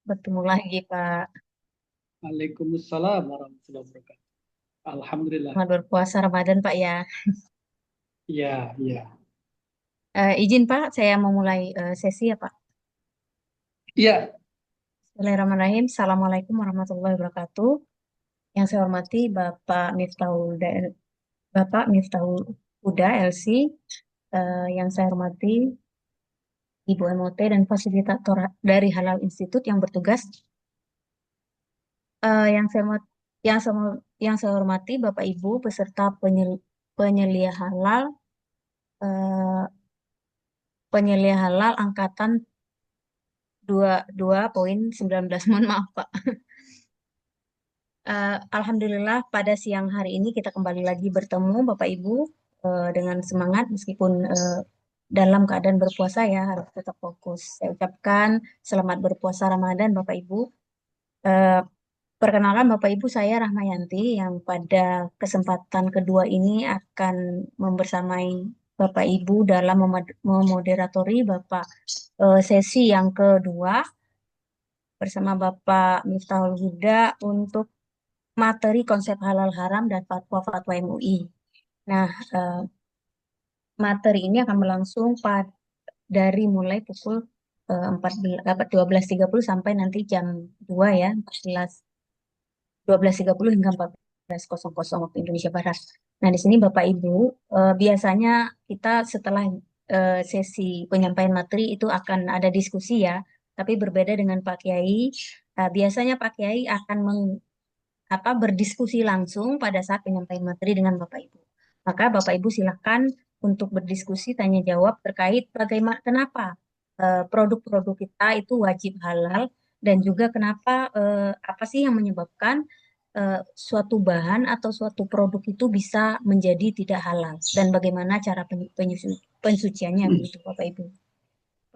Bertemu lagi, Pak. Waalaikumsalam warahmatullahi wabarakatuh. Alhamdulillah. Selamat berpuasa Ramadan, Pak ya. Ya, ya. Izin, Pak, saya mau mulai sesi ya, Pak. Ya, Bismillahirrahmanirrahim. Assalamualaikum warahmatullahi wabarakatuh. Yang saya hormati Bapak Miftahul Huda, LC. Yang saya hormati Ibu MOT dan fasilitator dari Halal Institute yang bertugas. Yang saya hormati, yang saya hormati Bapak Ibu peserta penyelia halal eh, penyelia halal angkatan 22.19. Mohon maaf, Pak. Alhamdulillah pada siang hari ini kita kembali lagi bertemu Bapak Ibu dengan semangat meskipun dalam keadaan berpuasa ya harus tetap fokus. Saya ucapkan selamat berpuasa Ramadan Bapak Ibu. Eh, Perkenalkan Bapak Ibu, saya Rahmayanti yang pada kesempatan kedua ini akan membersamai Bapak Ibu dalam memoderatori sesi yang kedua bersama Bapak Miftahul Huda untuk materi konsep halal haram dan fatwa-fatwa MUI. Nah, eh, materi ini akan berlangsung dari mulai pukul 12.30 sampai nanti jam 2 ya, 12.30 hingga 14.00 waktu Indonesia Barat. Nah, di sini Bapak Ibu, biasanya kita setelah sesi penyampaian materi itu akan ada diskusi ya, tapi berbeda dengan Pak Kiai. Biasanya Pak Kiai akan berdiskusi langsung pada saat penyampaian materi dengan Bapak Ibu. Maka Bapak Ibu silakan untuk berdiskusi tanya jawab terkait bagaimana kenapa produk-produk kita itu wajib halal dan juga kenapa apa sih yang menyebabkan suatu bahan atau suatu produk itu bisa menjadi tidak halal dan bagaimana cara pensuciannya begitu Bapak Ibu.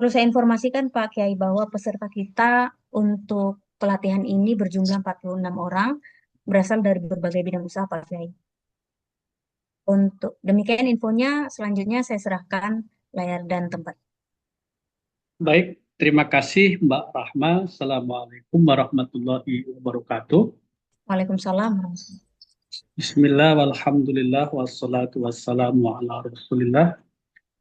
Perlu saya informasikan Pak Kiai bahwa peserta kita untuk pelatihan ini berjumlah 46 orang berasal dari berbagai bidang usaha Pak Kiai. Untuk demikian infonya, selanjutnya saya serahkan layar dan tempat. baik. Terima kasih Mbak Rahma. Assalamualaikum warahmatullahi wabarakatuh. Waalaikumsalam warahmatullahi Bismillah, walhamdulillah, wassalatu wassalamu ala rasulillah,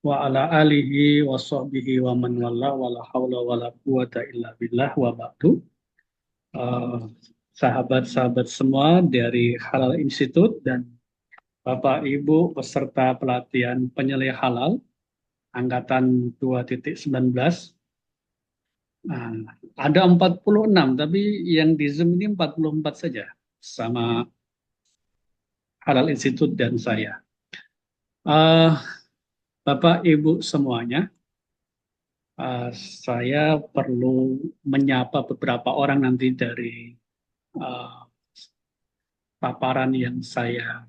wa ala alihi wa sahbihi wa man wala, wa la hawla wa la quwata illa billah wa ba'du. Eh, Sahabat-sahabat semua dari Halal Institute dan Bapak Ibu peserta pelatihan penyelih halal angkatan 2.19. Nah, ada 46, tapi yang di Zoom ini 44 saja sama Halal Institute dan saya. Eh, Bapak Ibu semuanya, eh, saya perlu menyapa beberapa orang nanti dari eh, paparan yang saya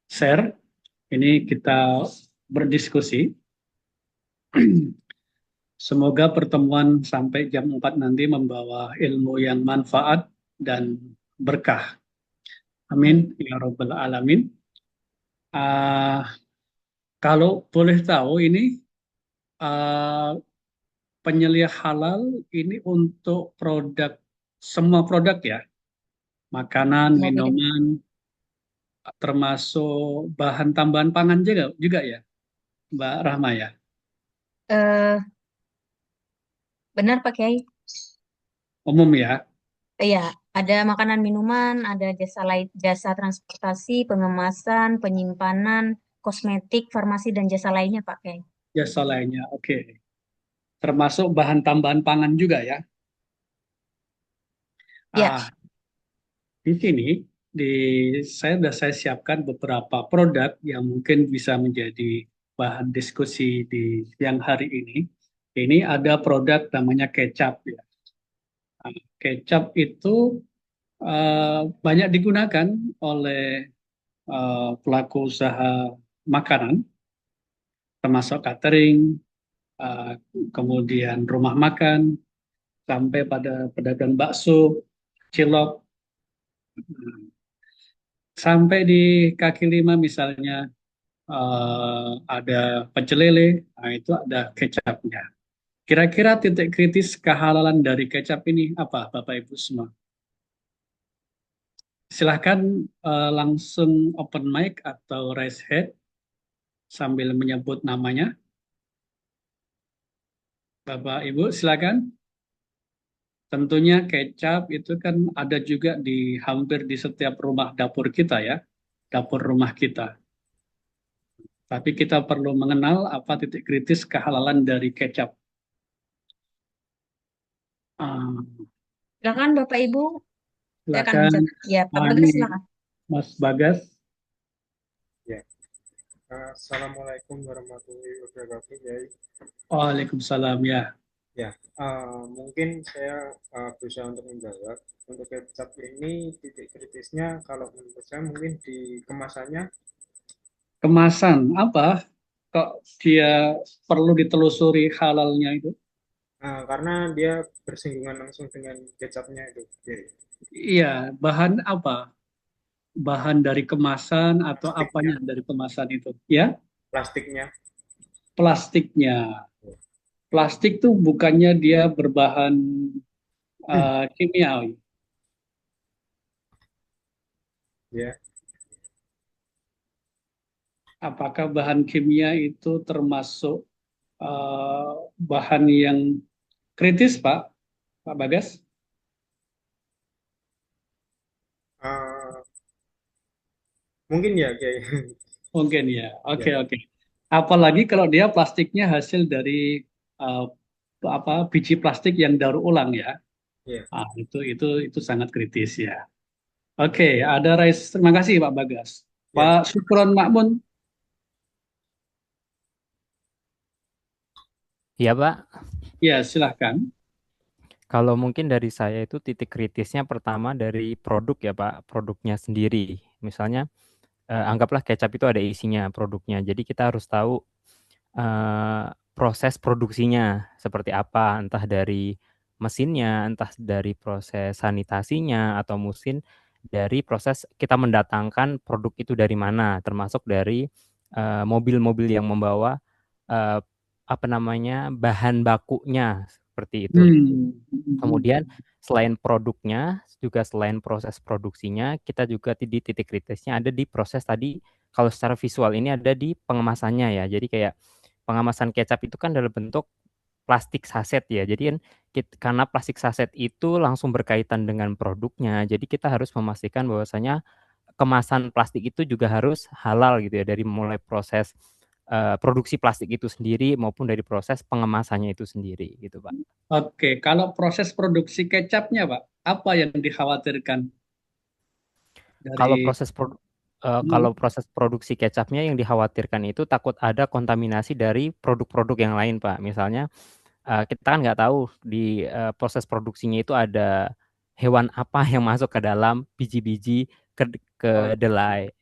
share. Ini kita berdiskusi. Semoga pertemuan sampai jam 4 nanti membawa ilmu yang manfaat dan berkah. Amin. Ya Rabbal Alamin. Ah, Kalau boleh tahu ini ah, penyelia halal ini untuk produk, semua produk ya, makanan, wabarakatuh. minuman, termasuk bahan tambahan pangan juga ya, Mbak Rahma ya. Eh, Benar Pak Kiai? Umum ya. Iya, ada makanan minuman, ada jasa lain, jasa transportasi, pengemasan, penyimpanan, kosmetik, farmasi dan jasa lainnya Pak Kiai. Jasa lainnya. Oke. Termasuk bahan tambahan pangan juga ya. Ya, Ah, di sini di saya siapkan beberapa produk yang mungkin bisa menjadi bahan diskusi di siang hari ini. Ini ada produk namanya kecap ya. Nah, kecap itu banyak digunakan oleh pelaku usaha makanan, termasuk catering, eh, kemudian rumah makan, sampai pada pedagang bakso, cilok, sampai di kaki lima misalnya ada pecel lele, nah itu ada kecapnya. Kira-kira titik kritis kehalalan dari kecap ini apa, Bapak Ibu semua? Silahkan langsung open mic atau raise hand sambil menyebut namanya. Bapak Ibu, silakan. Tentunya kecap itu kan ada juga di hampir di setiap rumah dapur kita ya, dapur rumah kita. Tapi kita perlu mengenal apa titik kritis kehalalan dari kecap. Ah, Silakan Bapak Ibu, saya akan silakan. mencatat. Ya, Pak Ah, ini Bagas silakan. Mas Bagas. Ya, Assalamualaikum warahmatullahi wabarakatuh, Yai. Waalaikumsalam ya. Ya, mungkin saya berusaha untuk menjawab. Untuk kecap ini titik kritisnya kalau menurut saya mungkin di kemasannya. Kemasan apa? Kok dia perlu ditelusuri halalnya itu? Karena dia bersinggungan langsung dengan kecapnya itu. Yai. Iya, bahan apa? Bahan dari kemasan atau Plastiknya, apanya dari kemasan itu? Ya, plastiknya. plastiknya. Plastik tuh bukannya dia berbahan kimiawi. Ya, Apakah bahan kimia itu termasuk eh, bahan yang kritis, Pak? Pak Bagas? uh, mungkin ya, Yai. Mungkin ya. Oke, Ya, oke. Apalagi kalau dia plastiknya hasil dari eh, apa biji plastik yang daur ulang ya. ya, Ah, itu sangat kritis ya. Oke, ada Rais. Terima kasih Pak Bagas. ya. Pak Syukron Makmun, Iya, Pak. ya silahkan. Kalau mungkin dari saya itu titik kritisnya pertama dari produk ya, Pak, produknya sendiri. Misalnya, anggaplah kecap itu ada isinya produknya. Jadi kita harus tahu proses produksinya seperti apa, entah dari mesinnya, entah dari proses sanitasinya, atau mungkin dari proses kita mendatangkan produk itu dari mana, termasuk dari mobil-mobil yang membawa eh, apa namanya bahan bakunya seperti itu. Hmm. Kemudian selain produknya, juga selain proses produksinya, kita juga di titik kritisnya ada di proses tadi. Kalau secara visual ini ada di pengemasannya ya. Jadi kayak pengemasan kecap itu kan dalam bentuk plastik saset ya. Jadi kan karena plastik saset itu langsung berkaitan dengan produknya. Jadi kita harus memastikan bahwasanya kemasan plastik itu juga harus halal gitu ya, dari mulai proses produksi plastik itu sendiri maupun dari proses pengemasannya itu sendiri gitu, Pak. Oke, kalau proses produksi kecapnya Pak, apa yang dikhawatirkan Kalau dari proses Hmm, kalau proses produksi kecapnya yang dikhawatirkan itu takut ada kontaminasi dari produk-produk yang lain, Pak. Misalnya kita kan nggak tahu di proses produksinya itu ada hewan apa yang masuk ke dalam biji-biji kedelai.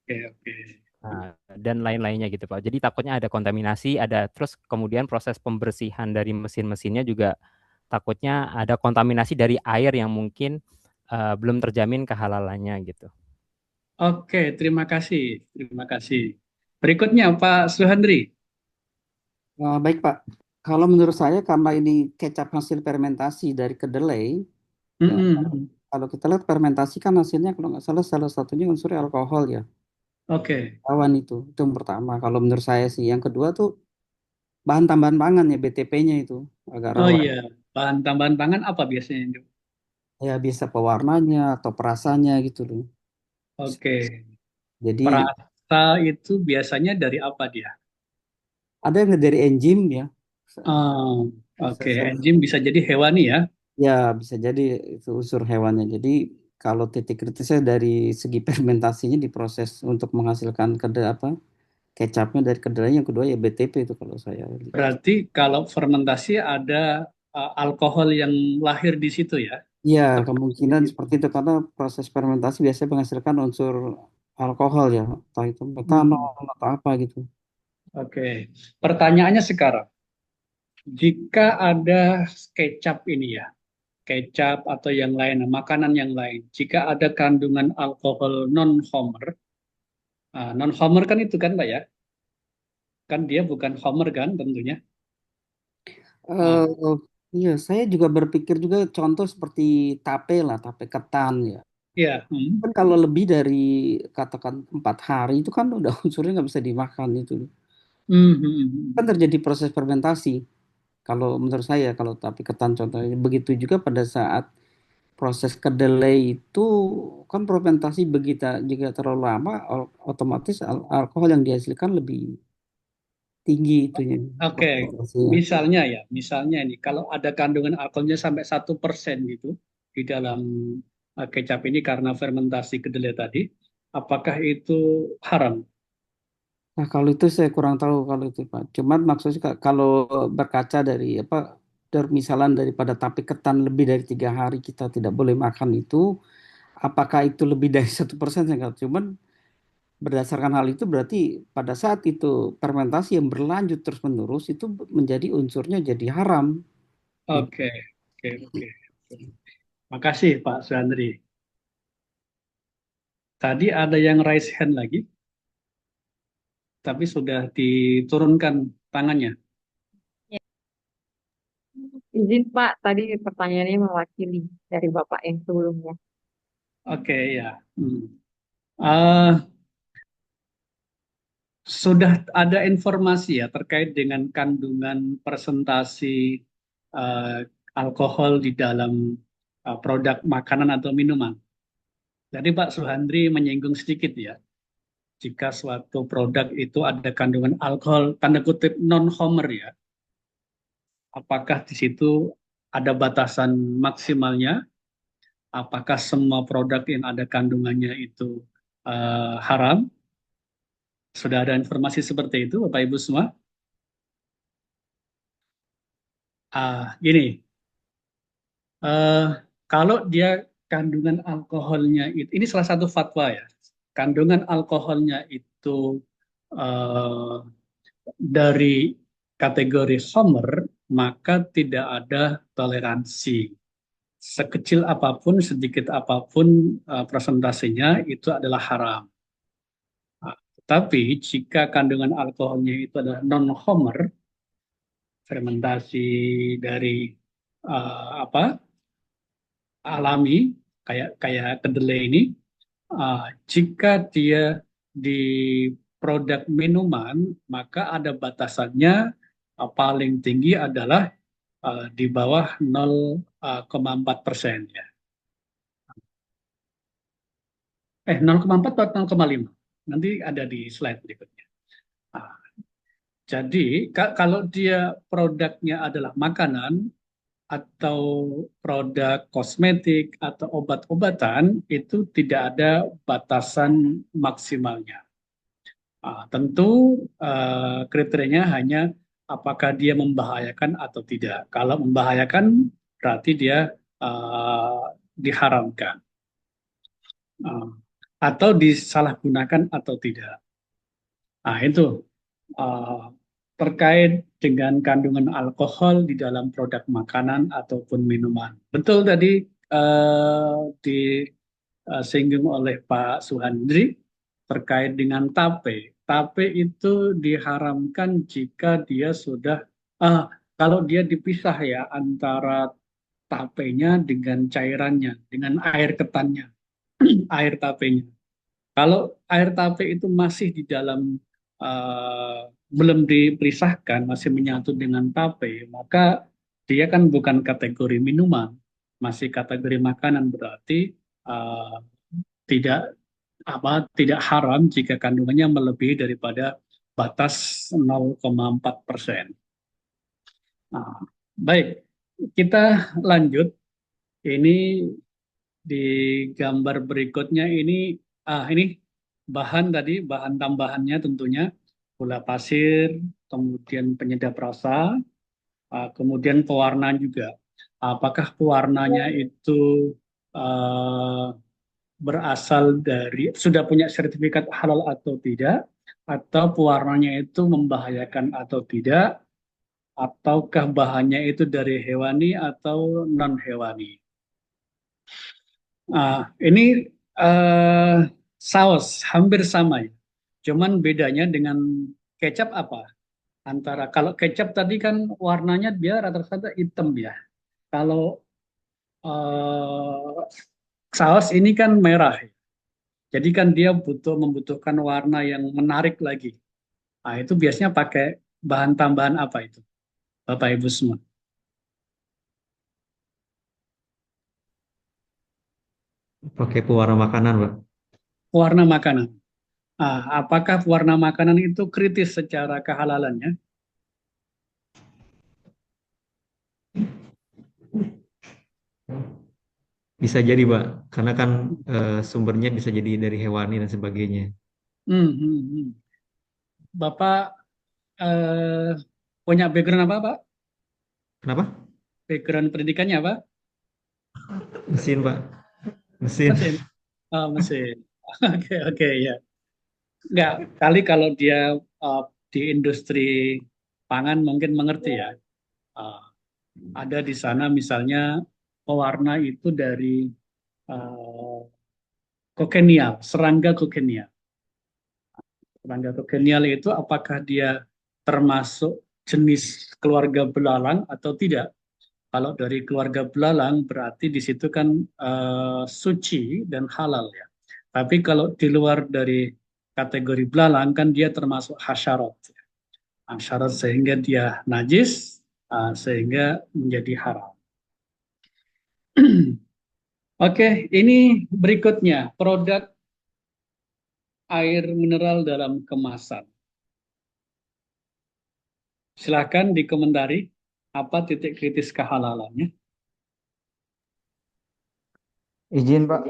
oke, oke. Nah, dan lain-lainnya gitu, Pak. Jadi takutnya ada kontaminasi, ada terus kemudian proses pembersihan dari mesin-mesinnya juga takutnya ada kontaminasi dari air yang mungkin belum terjamin kehalalannya gitu. Oke, terima kasih. Terima kasih. Berikutnya Pak Suhandri. Baik Pak, kalau menurut saya karena ini kecap hasil fermentasi dari kedelai, ya Mm-mm. kalau kita lihat fermentasi kan hasilnya kalau nggak salah salah satunya unsur alkohol ya, Oke. awan itu yang pertama. Kalau menurut saya sih, yang kedua tuh bahan tambahan pangan ya BTP-nya itu agak Oh rawan. iya, bahan tambahan pangan apa biasanya itu? Ya bisa pewarnanya atau perasanya gitu loh. Oke. Jadi Perasa itu biasanya dari apa dia? ada yang dari enzim ya, Oh, oke. Saya- Enzim bisa jadi hewani ya. ya bisa jadi itu unsur hewannya. Jadi kalau titik kritisnya dari segi fermentasinya diproses untuk menghasilkan apa kecapnya dari kedelai, yang kedua ya BTP itu kalau saya lihat. Berarti kalau fermentasi ada alkohol yang lahir di situ ya. Ya Termasuk di kemungkinan situ. seperti itu karena proses fermentasi biasanya menghasilkan unsur alkohol ya, entah itu metanol Hmm, atau apa gitu. oke. Pertanyaannya sekarang, jika ada kecap ini ya, kecap atau yang lain, makanan yang lain, jika ada kandungan alkohol non-homer, non-homer kan itu kan Pak ya, kan dia bukan homer kan tentunya. Ah, Iya, saya juga berpikir juga contoh seperti tape lah, tape ketan ya. ya, Kan kalau lebih dari katakan 4 hari itu kan udah unsurnya nggak bisa dimakan itu. hmm, hmm, hmm. Kan terjadi proses fermentasi. Kalau menurut saya, kalau tape ketan contohnya, begitu juga pada saat proses kedelai itu kan fermentasi begitu jika terlalu lama, otomatis alkohol yang dihasilkan lebih tinggi itunya Oke, persentasenya. misalnya ini kalau ada kandungan alkoholnya sampai 1% gitu di dalam kecap ini karena fermentasi kedelai tadi, apakah itu haram? Nah, kalau itu saya kurang tahu kalau itu Pak. Cuman maksudnya kalau berkaca dari apa misalan daripada tape ketan lebih dari 3 hari kita tidak boleh makan itu, apakah itu lebih dari 1%, saya nggak tahu. Cuman berdasarkan hal itu berarti pada saat itu fermentasi yang berlanjut terus menerus itu menjadi unsurnya jadi haram. Gitu. Oke, oke, oke. Makasih Pak Suandri. Tadi ada yang raise hand lagi, tapi sudah diturunkan tangannya. Ya. Izin Pak, tadi pertanyaannya mewakili dari Bapak yang sebelumnya. Oke, ya. Eh, sudah ada informasi ya terkait dengan kandungan presentasi eh, alkohol di dalam produk makanan atau minuman. Jadi Pak Suhandri menyinggung sedikit ya, jika suatu produk itu ada kandungan alkohol, tanda kutip non-homer ya, apakah di situ ada batasan maksimalnya? Apakah semua produk yang ada kandungannya itu haram? Sudah ada informasi seperti itu, Bapak Ibu semua? Gini, eh, kalau dia kandungan alkoholnya itu, ini salah satu fatwa ya, kandungan alkoholnya itu eh, dari kategori homer, maka tidak ada toleransi. Sekecil apapun, sedikit apapun presentasinya itu adalah haram. Tapi jika kandungan alkoholnya itu adalah non-homer, fermentasi dari apa alami kayak kayak kedelai ini, uh, jika dia di produk minuman, maka ada batasannya paling tinggi adalah di bawah 0,4% ya. 0,4 atau 0,5. Nanti ada di slide berikutnya. Nah, jadi kalau dia produknya adalah makanan atau produk kosmetik atau obat-obatan itu tidak ada batasan maksimalnya. Tentu kriterianya hanya apakah dia membahayakan atau tidak. Kalau membahayakan berarti dia diharamkan. Atau disalahgunakan atau tidak. Nah itu uh, terkait dengan kandungan alkohol di dalam produk makanan ataupun minuman. Betul tadi disinggung oleh Pak Suhandri terkait dengan tape. Tape itu diharamkan jika dia sudah kalau dia dipisah ya antara tapenya dengan cairannya, dengan air ketannya, air tapenya. Kalau air tape itu masih di dalam uh, belum dipisahkan, masih menyatu dengan tape, maka dia kan bukan kategori minuman, masih kategori makanan berarti uh, tidak tidak haram jika kandungannya melebihi daripada batas 0,4%. Nah, baik, kita lanjut. Ini di gambar berikutnya ini bahan tadi, bahan tambahannya tentunya gula pasir, kemudian penyedap rasa, kemudian pewarna juga. Apakah pewarnanya itu uh, berasal dari sudah punya sertifikat halal atau tidak, atau pewarnanya itu membahayakan atau tidak, ataukah bahannya itu dari hewani atau non hewani. Ini eh, saus hampir sama ya. Cuman bedanya dengan kecap apa? Antara kalau kecap tadi kan warnanya dia rata-rata hitam ya. Kalau eh, saus ini kan merah. Jadi kan dia membutuhkan warna yang menarik lagi. Nah, itu biasanya pakai bahan tambahan apa itu, Bapak Ibu semua? Pakai pewarna makanan, Pak. Warna makanan. Ah, apakah warna makanan itu kritis secara kehalalannya? Bisa jadi, Pak. Karena kan sumbernya bisa jadi dari hewani dan sebagainya. Hmm, hmm, hmm. Bapak eh, punya background apa, Pak? Kenapa? Background pendidikannya apa? Mesin, Pak. Mesin. Mesin. Oh, mesin. Oke, oke, ya. Enggak, kali kalau dia di industri pangan mungkin mengerti ya. Ah, ada di sana misalnya pewarna itu dari eh, kokenial, serangga kokenial. Serangga kokenial itu apakah dia termasuk jenis keluarga belalang atau tidak? Kalau dari keluarga belalang berarti di situ kan suci dan halal ya. Tapi kalau di luar dari kategori belalang kan dia termasuk hasyarat. Hasyarat sehingga dia najis, sehingga menjadi haram. Oke, ini berikutnya produk air mineral dalam kemasan. Silakan dikomentari apa titik kritis kehalalannya. Izin Pak,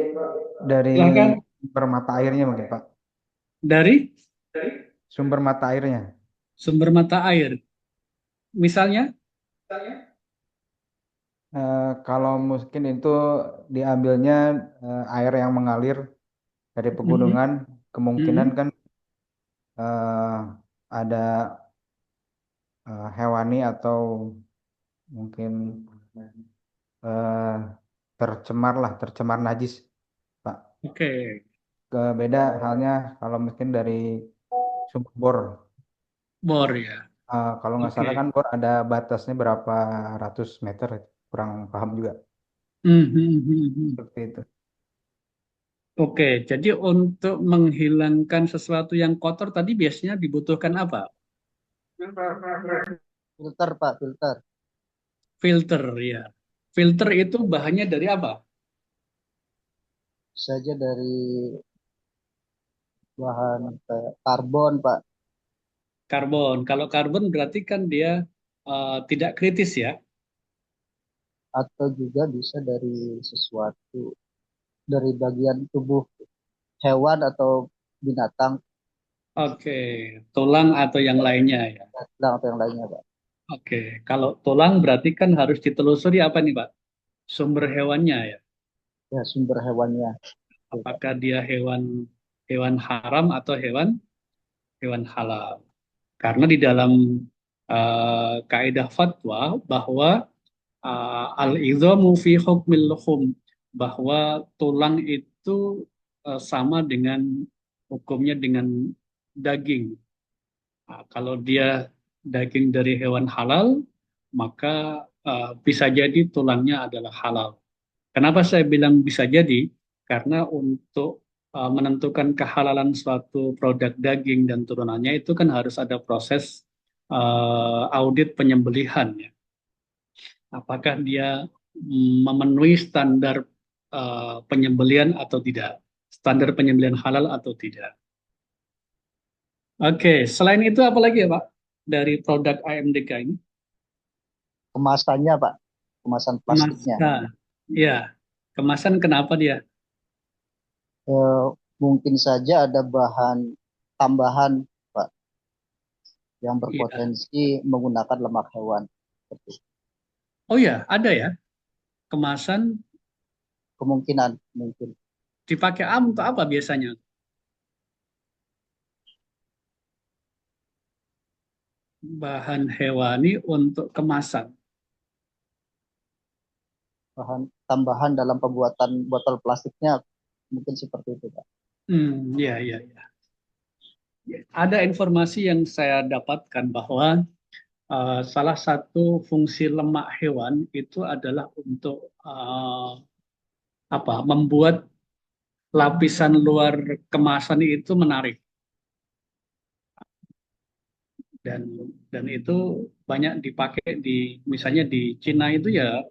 dari Silakan sumber mata airnya mungkin Pak. dari Sumber mata airnya. sumber mata air. Misalnya, Kalau mungkin itu diambilnya air yang mengalir dari pegunungan, kemungkinan Mhm. kan eh, ada hewani atau mungkin eh, tercemar najis Pak. Oke, Beda halnya kalau mungkin dari sumber bor. bor ya. Kalau nggak salah kan Oke. bor ada batasnya berapa ratus meter, kurang paham juga Mhm. seperti itu. Oke, jadi untuk menghilangkan sesuatu yang kotor tadi biasanya dibutuhkan apa? Filter Pak, filter. Filter ya. Filter itu bahannya dari apa? Saja dari bahan kayak karbon Pak, Karbon. Kalau karbon berarti kan dia tidak kritis ya. atau juga bisa dari sesuatu dari bagian tubuh hewan atau binatang, Oke, tulang atau yang lainnya ya. sedang atau yang lainnya Pak. Oke, kalau tulang berarti kan harus ditelusuri apa nih Pak? Sumber hewannya ya. Ya, sumber hewannya. Oke, Pak. Apakah dia hewan hewan haram atau hewan hewan halal? Karena di dalam kaidah fatwa bahwa al-idhamu fi hukmil luhum, bahwa tulang itu sama dengan hukumnya dengan daging. Kalau dia daging dari hewan halal, maka bisa jadi tulangnya adalah halal. Kenapa saya bilang bisa jadi? Karena untuk menentukan kehalalan suatu produk daging dan turunannya itu kan harus ada proses audit penyembelihan ya. Apakah dia memenuhi standar penyembelihan atau tidak? Standar penyembelihan halal atau tidak? Oke, selain itu apa lagi ya Pak dari produk AMDK ini? Kemasannya Pak, kemasan plastiknya. Kemasan, ya, kemasan kenapa dia? Eh, Mungkin saja ada bahan tambahan Pak yang Iya. berpotensi menggunakan lemak hewan. Seperti itu. Oh ya, ada ya kemasan Kemungkinan mungkin dipakai untuk apa biasanya? Bahan hewani untuk kemasan. bahan tambahan dalam pembuatan botol plastiknya mungkin seperti itu Pak. Ya, ya, ya. ada informasi yang saya dapatkan bahwa salah satu fungsi lemak hewan itu adalah untuk membuat lapisan luar kemasan itu menarik, dan itu banyak dipakai di misalnya di Cina itu ya,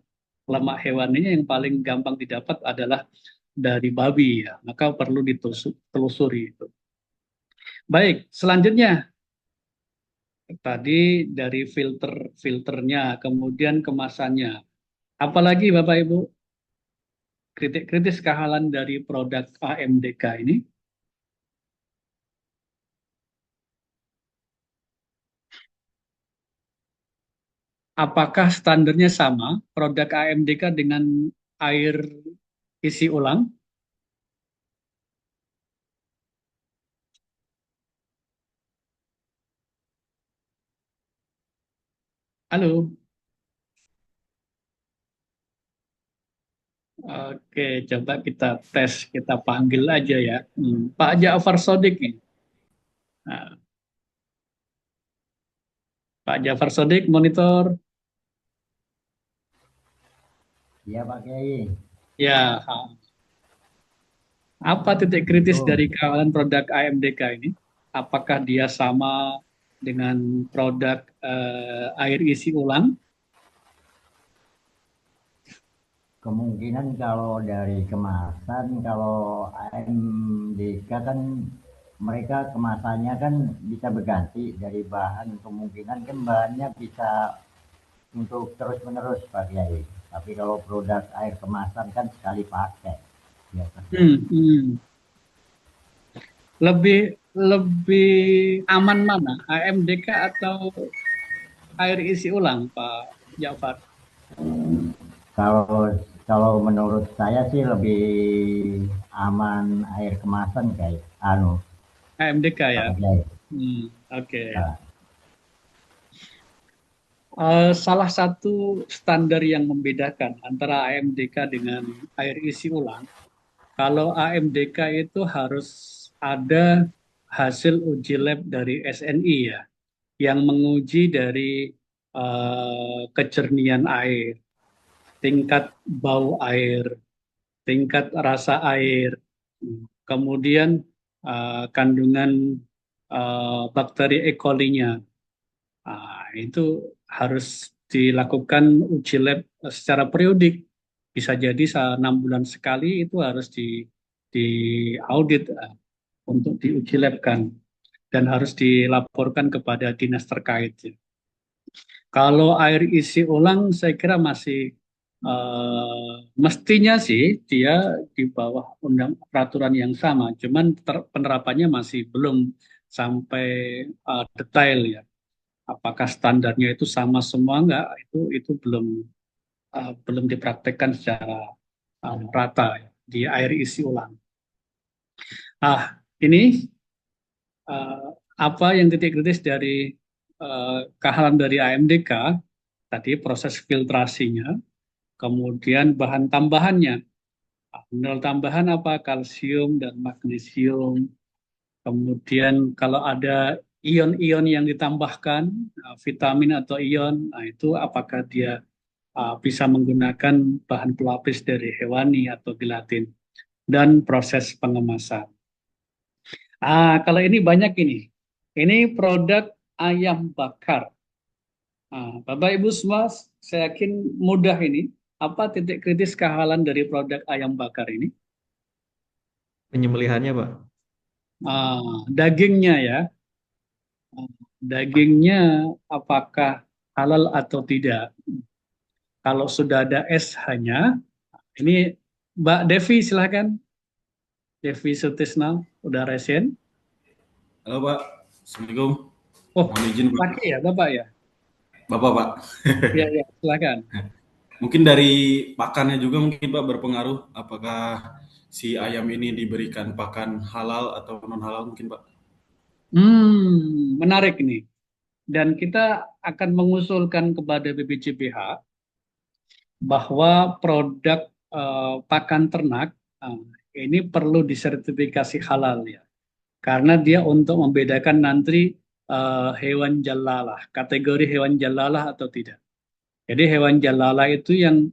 lemak hewannya yang paling gampang didapat adalah dari babi ya, maka perlu ditelusuri itu. Baik, selanjutnya tadi dari filternya, kemudian kemasannya. Apalagi Bapak Ibu, kritis kehalan dari produk AMDK ini? Apakah standarnya sama produk AMDK dengan air isi ulang? Halo? Oke, coba kita tes, kita panggil aja ya. Pak Ja'far Sodik nih. Nah, Pak Ja'far Sodik, monitor. Iya Pak Kiai. Ya, apa titik kritis Oh, dari kehalan produk AMDK ini? Apakah dia sama dengan produk air isi ulang? kemungkinan kalau dari kemasan, kalau AMDK kan mereka kemasannya kan bisa berganti dari bahan, kemungkinan kan bahannya bisa untuk terus-menerus Pak Kiai. Tapi kalau produk air kemasan kan sekali pakai biasanya. Lebih lebih aman mana, AMDK atau air isi ulang, Pak Ja'far? Kalau menurut saya sih lebih aman air kemasan kayak AMDK ya. Pak Kiai. Oke. Nah, Salah satu standar yang membedakan antara AMDK dengan air isi ulang, kalau AMDK itu harus ada hasil uji lab dari SNI ya, yang menguji dari kejernihan air, tingkat bau air, tingkat rasa air, kemudian kandungan bakteri E. coli-nya. Itu harus dilakukan uji lab secara periodik. Bisa jadi 6 bulan sekali itu harus di audit untuk diuji labkan dan harus dilaporkan kepada dinas terkait. Kalau air isi ulang saya kira masih mestinya sih dia di bawah peraturan yang sama, cuman penerapannya masih belum sampai detail ya. Apakah standarnya itu sama semua enggak, itu belum dipraktekkan secara rata ya, di air isi ulang. Ini apa yang titik kritis dari kehalan dari AMDK tadi, proses filtrasinya, kemudian bahan tambahannya. Mineral tambahan apa? Kalsium dan magnesium. Kemudian kalau ada ion-ion yang ditambahkan, vitamin atau ion, itu apakah dia bisa menggunakan bahan pelapis dari hewani atau gelatin, dan proses pengemasan. Kalau ini banyak ini. Ini produk ayam bakar. Bapak Ibu semua, saya yakin mudah ini. Apa titik kritis kehalan dari produk ayam bakar ini? Penyembelihannya, Pak. Dagingnya ya. Dagingnya apakah halal atau tidak? Kalau sudah ada SH-nya, ini Mbak Devi silahkan. Devi Sutisna, udah resen. Halo Pak, Assalamualaikum. Mohon izin Pak. Pakai ya Bapak ya? Bapak Pak. Iya, silakan. Mungkin dari pakannya juga mungkin Pak berpengaruh. Apakah si ayam ini diberikan pakan halal atau non halal mungkin Pak? Menarik nih. Dan kita akan mengusulkan kepada BPJPH bahwa produk pakan ternak ini perlu disertifikasi halal ya. karena dia untuk membedakan nanti hewan jalalah, kategori hewan jalalah atau tidak. Jadi hewan jalalah itu yang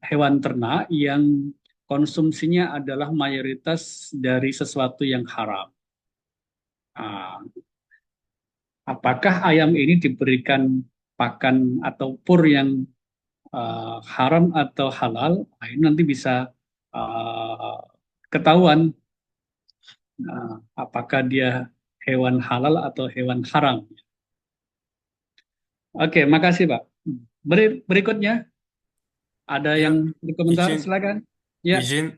hewan ternak yang konsumsinya adalah mayoritas dari sesuatu yang haram. Ah, apakah ayam ini diberikan pakan atau pur yang haram atau halal? Nah, ini nanti bisa ketahuan apakah dia hewan halal atau hewan haram. Oke, makasih Pak. Berikutnya ada Ya, yang berkomentar, izin, silakan. Ya, izin.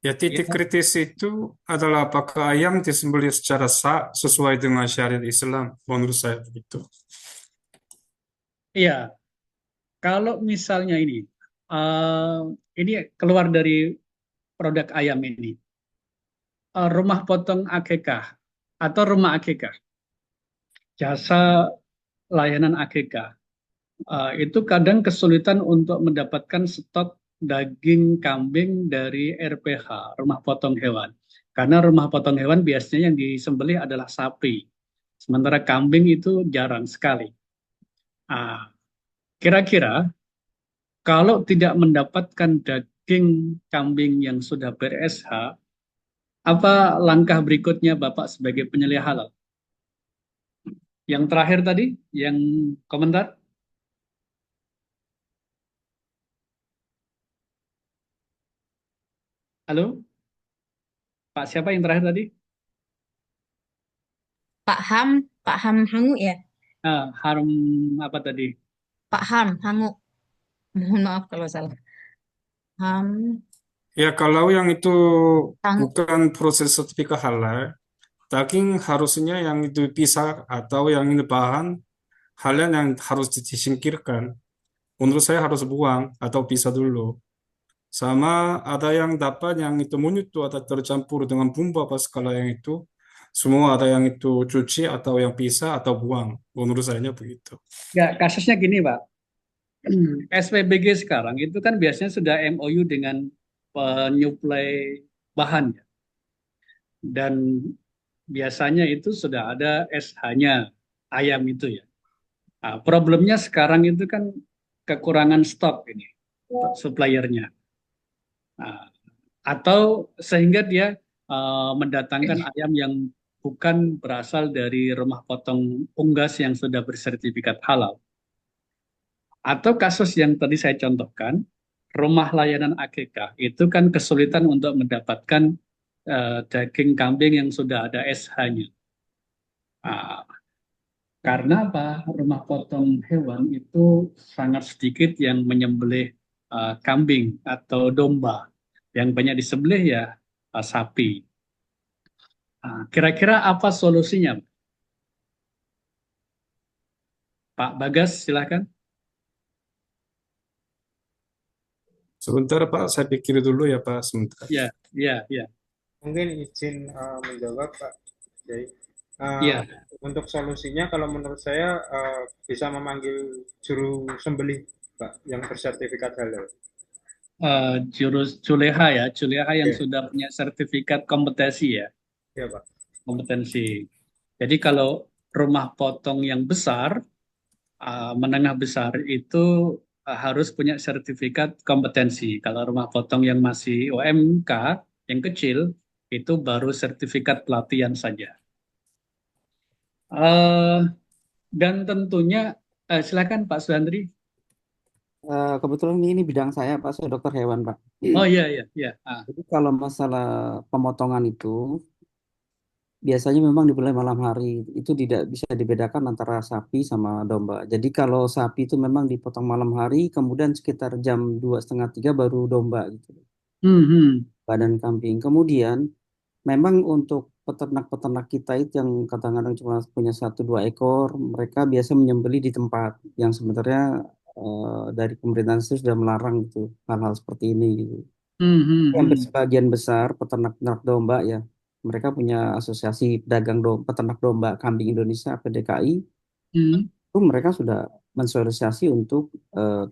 Ya, titik ya, kritis itu adalah apakah ayam disembelih secara sah sesuai dengan syariat Islam. Menurut saya begitu. iya. Kalau misalnya ini keluar dari produk ayam ini, rumah potong akikah atau rumah akikah, jasa layanan akikah, itu kadang kesulitan untuk mendapatkan stok daging kambing dari RPH, rumah potong hewan. Karena rumah potong hewan biasanya yang disembelih adalah sapi, sementara kambing itu jarang sekali. Kira-kira kalau tidak mendapatkan daging kambing yang sudah ber-SH, apa langkah berikutnya Bapak sebagai penyembelih halal? Yang terakhir tadi, yang komentar? Halo? Pak siapa yang terakhir tadi? Pak Ham Hangu ya, Harum apa tadi? Pak Ham Hangu. Mohon maaf kalau salah. Ham Ya, kalau yang itu Hangu. bukan proses sertifikat halal, daging harusnya yang itu pisah atau yang ini bahan hal yang harus disingkirkan. Menurut saya harus buang atau pisah dulu. Sama ada yang dapat yang itu menyutu atau tercampur dengan bumbu apa skala yang itu. Semua ada yang itu cuci atau yang pisah atau buang. Menurut saya begitu. Ya, kasusnya gini, Pak. SPBG sekarang itu kan biasanya sudah MOU dengan penyuplai bahan, ya. Dan biasanya itu sudah ada SH-nya ayam itu ya. Nah, problemnya sekarang itu kan kekurangan stok ini, suppliernya. Nah, atau sehingga dia mendatangkan ayam yang bukan berasal dari rumah potong unggas yang sudah bersertifikat halal. Atau kasus yang tadi saya contohkan, rumah layanan akikah itu kan kesulitan untuk mendapatkan daging kambing yang sudah ada SH-nya. Karena apa? Rumah potong hewan itu sangat sedikit yang menyembelih kambing atau domba. Yang banyak disembelih ya sapi. Kira-kira apa solusinya? Pak Bagas, silakan. Sebentar Pak, saya pikir dulu ya Pak, sebentar. Ya, ya, ya. Mungkin izin menjawab Pak Jai. Ya. Untuk solusinya kalau menurut saya bisa memanggil juru sembelih Pak yang bersertifikat halal. Juru Juleha ya, Juleha yang sudah punya sertifikat kompetensi ya. Iya Pak. Kompetensi. Jadi kalau rumah potong yang besar, menengah besar itu harus punya sertifikat kompetensi. Kalau rumah potong yang masih UMK, yang kecil, itu baru sertifikat pelatihan saja. Dan tentunya, silakan Pak Suandri. Kebetulan ini bidang saya, Pak, saya dokter hewan, Pak. Oh iya, iya, iya. Jadi kalau masalah pemotongan itu, biasanya memang dimulai malam hari. Itu tidak bisa dibedakan antara sapi sama domba. Jadi kalau sapi itu memang dipotong malam hari, kemudian sekitar jam 2:30 baru domba gitu. Badan kambing. Kemudian memang untuk peternak-peternak kita itu yang kadang-kadang cuma punya 1-2 ekor, mereka biasa menyembelih di tempat yang sebenarnya dari pemerintahan itu sudah melarang gitu hal-hal seperti ini gitu. Hampir sebagian besar peternak-peternak domba ya, mereka punya asosiasi pedagang peternak domba kambing Indonesia (PDKI). Itu mereka sudah mensosialisasi untuk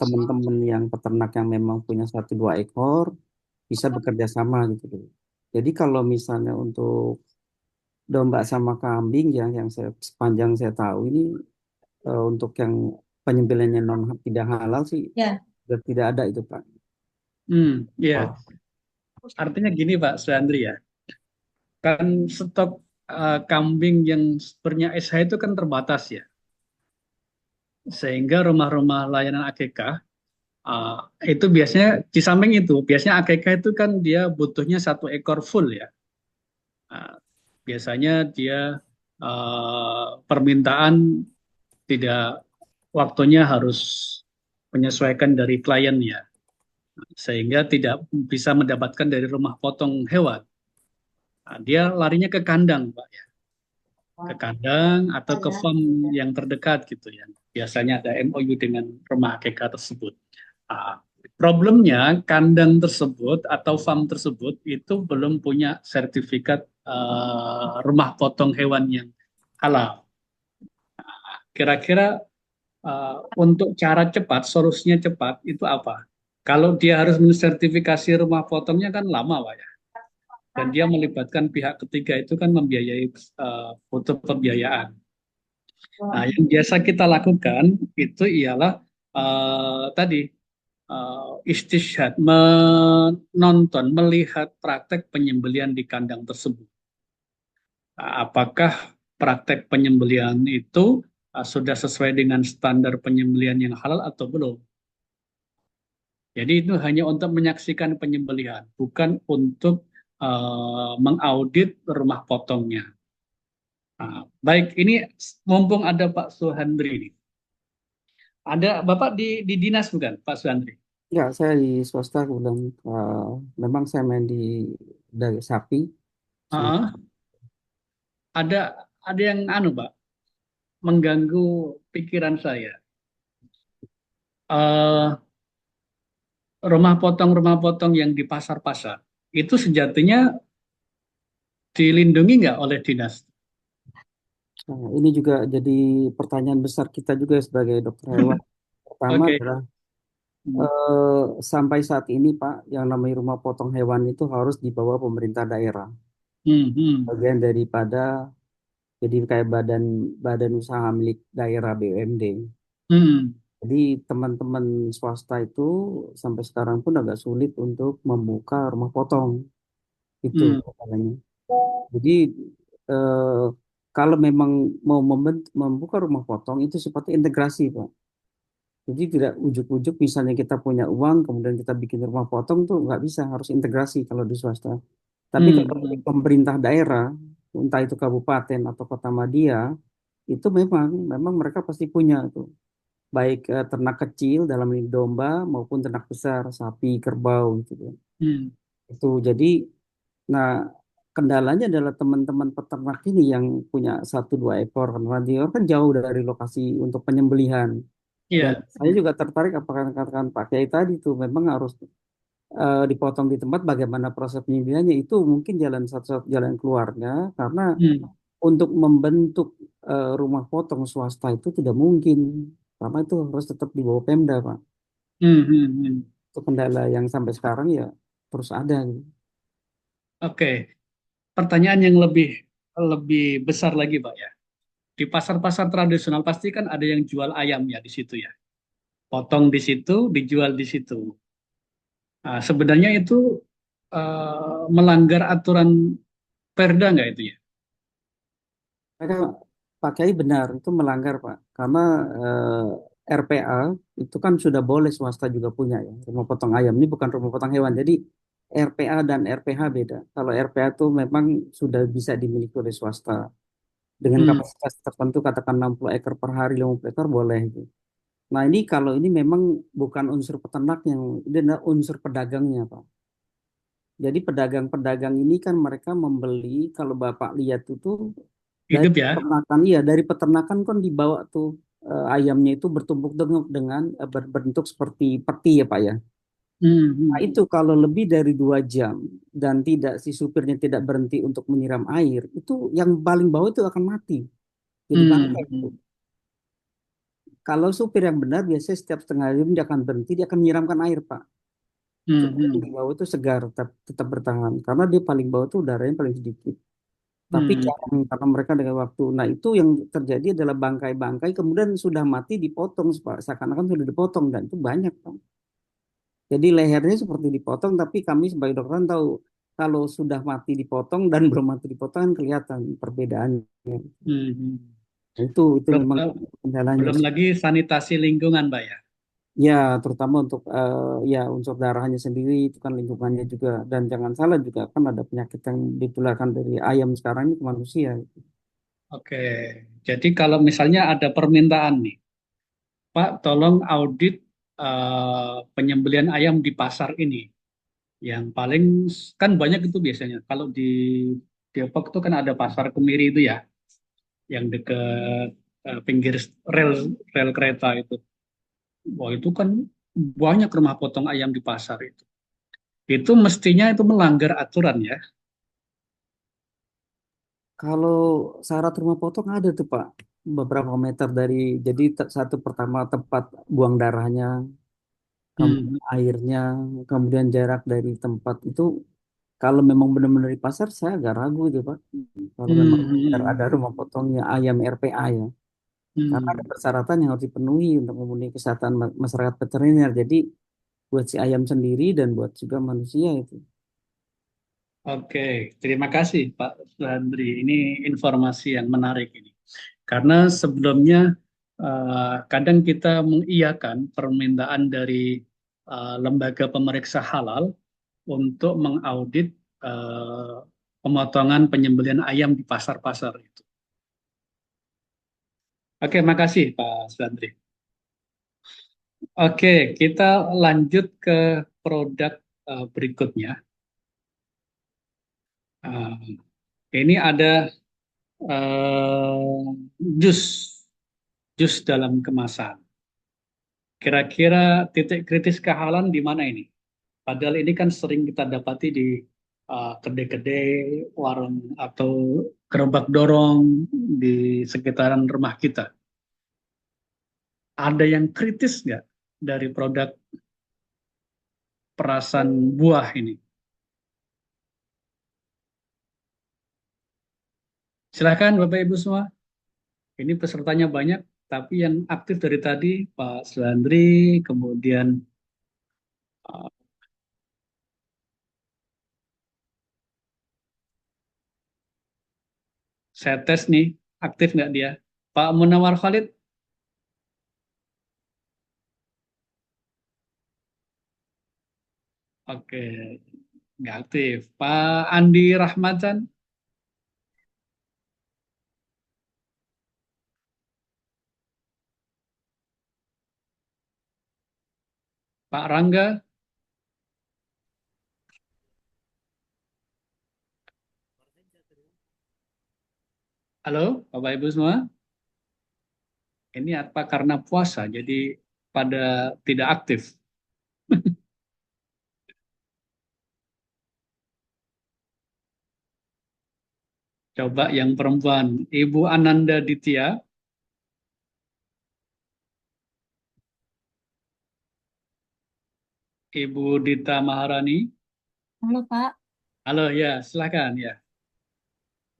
teman-teman yang peternak yang memang punya 1-2 ekor bisa bekerja sama gitu. Jadi kalau misalnya untuk domba sama kambing ya, yang sepanjang saya tahu ini untuk yang penyembelihannya tidak halal sih Ya, sudah tidak ada itu Pak. Ya, Oh, artinya gini Pak Suandri ya, kan stok kambing yang bernya SH itu kan terbatas ya, sehingga rumah-rumah layanan AKK itu biasanya di samping itu, biasanya AKK itu kan dia butuhnya 1 ekor full ya. Biasanya dia permintaan tidak waktunya harus menyesuaikan dari kliennya, sehingga tidak bisa mendapatkan dari rumah potong hewan. Dia larinya ke kandang, Pak ya, ke kandang atau ke farm yang terdekat gitu ya. Biasanya ada MOU dengan rumah AKK tersebut. Problemnya kandang tersebut atau farm tersebut itu belum punya sertifikat rumah potong hewan yang halal. Kira-kira untuk cara cepat, solusinya cepat itu apa? Kalau dia harus mensertifikasi rumah potongnya kan lama, Pak ya. Dan dia melibatkan pihak ketiga itu kan membiayai butuh pembiayaan. Nah, yang biasa kita lakukan itu ialah tadi istishhad, menonton, melihat praktek penyembelian di kandang tersebut. Apakah praktek penyembelian itu sudah sesuai dengan standar penyembelian yang halal atau belum? Jadi itu hanya untuk menyaksikan penyembelihan, bukan untuk mengaudit rumah potongnya. Baik, ini mumpung ada Pak Suhandri ini. Ada Bapak di dinas bukan, Pak Suhandri? ya, saya di swasta kemudian memang saya main di dari sapi. Uh, ada yang Pak, mengganggu pikiran saya. Rumah potong yang di pasar-pasar itu sejatinya dilindungi nggak oleh dinas? Nah, ini juga jadi pertanyaan besar kita juga sebagai dokter hewan. Pertama Oke. adalah sampai saat ini Pak, yang namanya rumah potong hewan itu harus di bawah pemerintah daerah. Bagian daripada jadi kayak badan usaha milik daerah BUMD. Jadi teman-teman swasta itu sampai sekarang pun agak sulit untuk membuka rumah potong itu katanya. Jadi kalau memang mau membuka rumah potong itu seperti integrasi Pak. Jadi tidak ujuk-ujuk misalnya kita punya uang kemudian kita bikin rumah potong tuh nggak bisa, harus integrasi kalau di swasta. Tapi kalau di pemerintah daerah, entah itu kabupaten atau kota madya, itu memang mereka pasti punya tuh, baik ternak kecil dalam ini domba maupun ternak besar sapi, kerbau gitu ya. Itu jadi, nah kendalanya adalah teman-teman peternak ini yang punya 1-2 ekor, karena dia kan jauh dari lokasi untuk penyembelihan. Dan saya juga tertarik apakah katakan Pak Kiai tadi tuh memang harus dipotong di tempat, bagaimana proses penyembelihannya itu mungkin satu jalan keluarnya, karena untuk membentuk rumah potong swasta itu tidak mungkin, karena itu harus tetap di bawah Pemda Pak. Itu kendala yang sampai sekarang ya terus ada gitu. Oke, pertanyaan yang lebih besar lagi Pak ya. Di pasar-pasar tradisional pasti kan ada yang jual ayam ya di situ ya. Potong di situ, dijual di situ. Nah, sebenarnya itu melanggar aturan Perda nggak itu ya? Mereka Pak Kiai benar itu melanggar Pak, karena RPA itu kan sudah boleh swasta juga punya ya, rumah potong ayam ini bukan rumah potong hewan. Jadi RPA dan RPH beda. Kalau RPA itu memang sudah bisa dimiliki oleh swasta dengan kapasitas tertentu, katakan 60 ekor per hari, 50 ekor boleh itu. Nah ini kalau ini memang bukan unsur peternak, yang ini adalah unsur pedagangnya Pak. Jadi pedagang-pedagang ini kan mereka membeli, kalau Bapak lihat itu dari Hidup ya? peternakan, iya dari peternakan kan dibawa tuh ayamnya itu bertumpuk-tumpuk dengan berbentuk seperti peti ya Pak ya. Nah itu kalau lebih dari 2 jam dan si supirnya tidak berhenti untuk menyiram air, itu yang paling bawah itu akan mati. Jadi bangkai itu. Kalau supir yang benar biasanya setiap setengah jam dia akan berhenti, dia akan menyiramkan air Pak. Supaya yang di bawah itu segar, tetap bertahan. Karena dia paling bawah itu udaranya paling sedikit. Tapi Hmm. jarang karena mereka dengan waktu. Nah, itu yang terjadi adalah bangkai-bangkai kemudian sudah mati dipotong seakan-akan sudah dipotong dan itu banyak, Pak. Jadi lehernya seperti dipotong tapi kami sebagai dokter tahu kalau sudah mati dipotong dan belum mati dipotong kan kelihatan perbedaannya. Hmm. Nah, itu Belum, memang kendalanya. belum lagi sanitasi lingkungan, Mbak ya. Ya, terutama untuk ya unsur darahnya sendiri itu kan lingkungannya juga dan jangan salah juga kan ada penyakit yang ditularkan dari ayam sekarang ini ke manusia. Oke, jadi kalau misalnya ada permintaan nih, Pak, tolong audit penyembelihan ayam di pasar ini. Yang paling kan banyak itu biasanya. Kalau di Depok itu kan ada pasar Kemiri itu ya, yang dekat pinggir rel rel kereta itu. Wah, itu kan banyak rumah potong ayam di pasar itu. Itu mestinya itu melanggar aturan ya. Kalau syarat rumah potong ada tuh Pak, beberapa meter dari jadi satu pertama tempat buang darahnya, Hmm. kemudian airnya, kemudian jarak dari tempat itu. Kalau memang benar-benar di pasar, saya agak ragu itu Pak. Kalau memang benar Hmm. ada rumah potongnya ayam RPA ya, karena ada Hmm. persyaratan yang harus dipenuhi untuk memenuhi kesehatan masyarakat veteriner. Jadi buat si ayam sendiri dan buat juga manusia itu. Oke, terima kasih Pak Landri. Ini informasi yang menarik ini. Karena sebelumnya kadang kita mengiyakan permintaan dari lembaga pemeriksa halal untuk mengaudit pemotongan penyembelihan ayam di pasar-pasar itu. Oke, makasih Pak Landri. Oke, kita lanjut ke produk berikutnya. Ini ada eh, jus, jus dalam kemasan. Kira-kira titik kritis kehalan di mana ini? Padahal ini kan sering kita dapati di kedai-kedai, warung atau gerobak dorong di sekitaran rumah kita. Ada yang kritis nggak dari produk perasan buah ini? Silakan Bapak Ibu semua. Ini pesertanya banyak, tapi yang aktif dari tadi Pak Sulandri, kemudian uh, saya tes nih, aktif nggak dia? Pak Munawar Khalid, oke, nggak aktif. Pak Andi Rahmatan, Pak Rangga, halo Bapak Ibu semua. Ini apa karena puasa, jadi pada tidak aktif. Coba yang perempuan, Ibu Ananda Ditya, Ibu Dita Maharani. Halo Pak, Halo ya, silakan ya.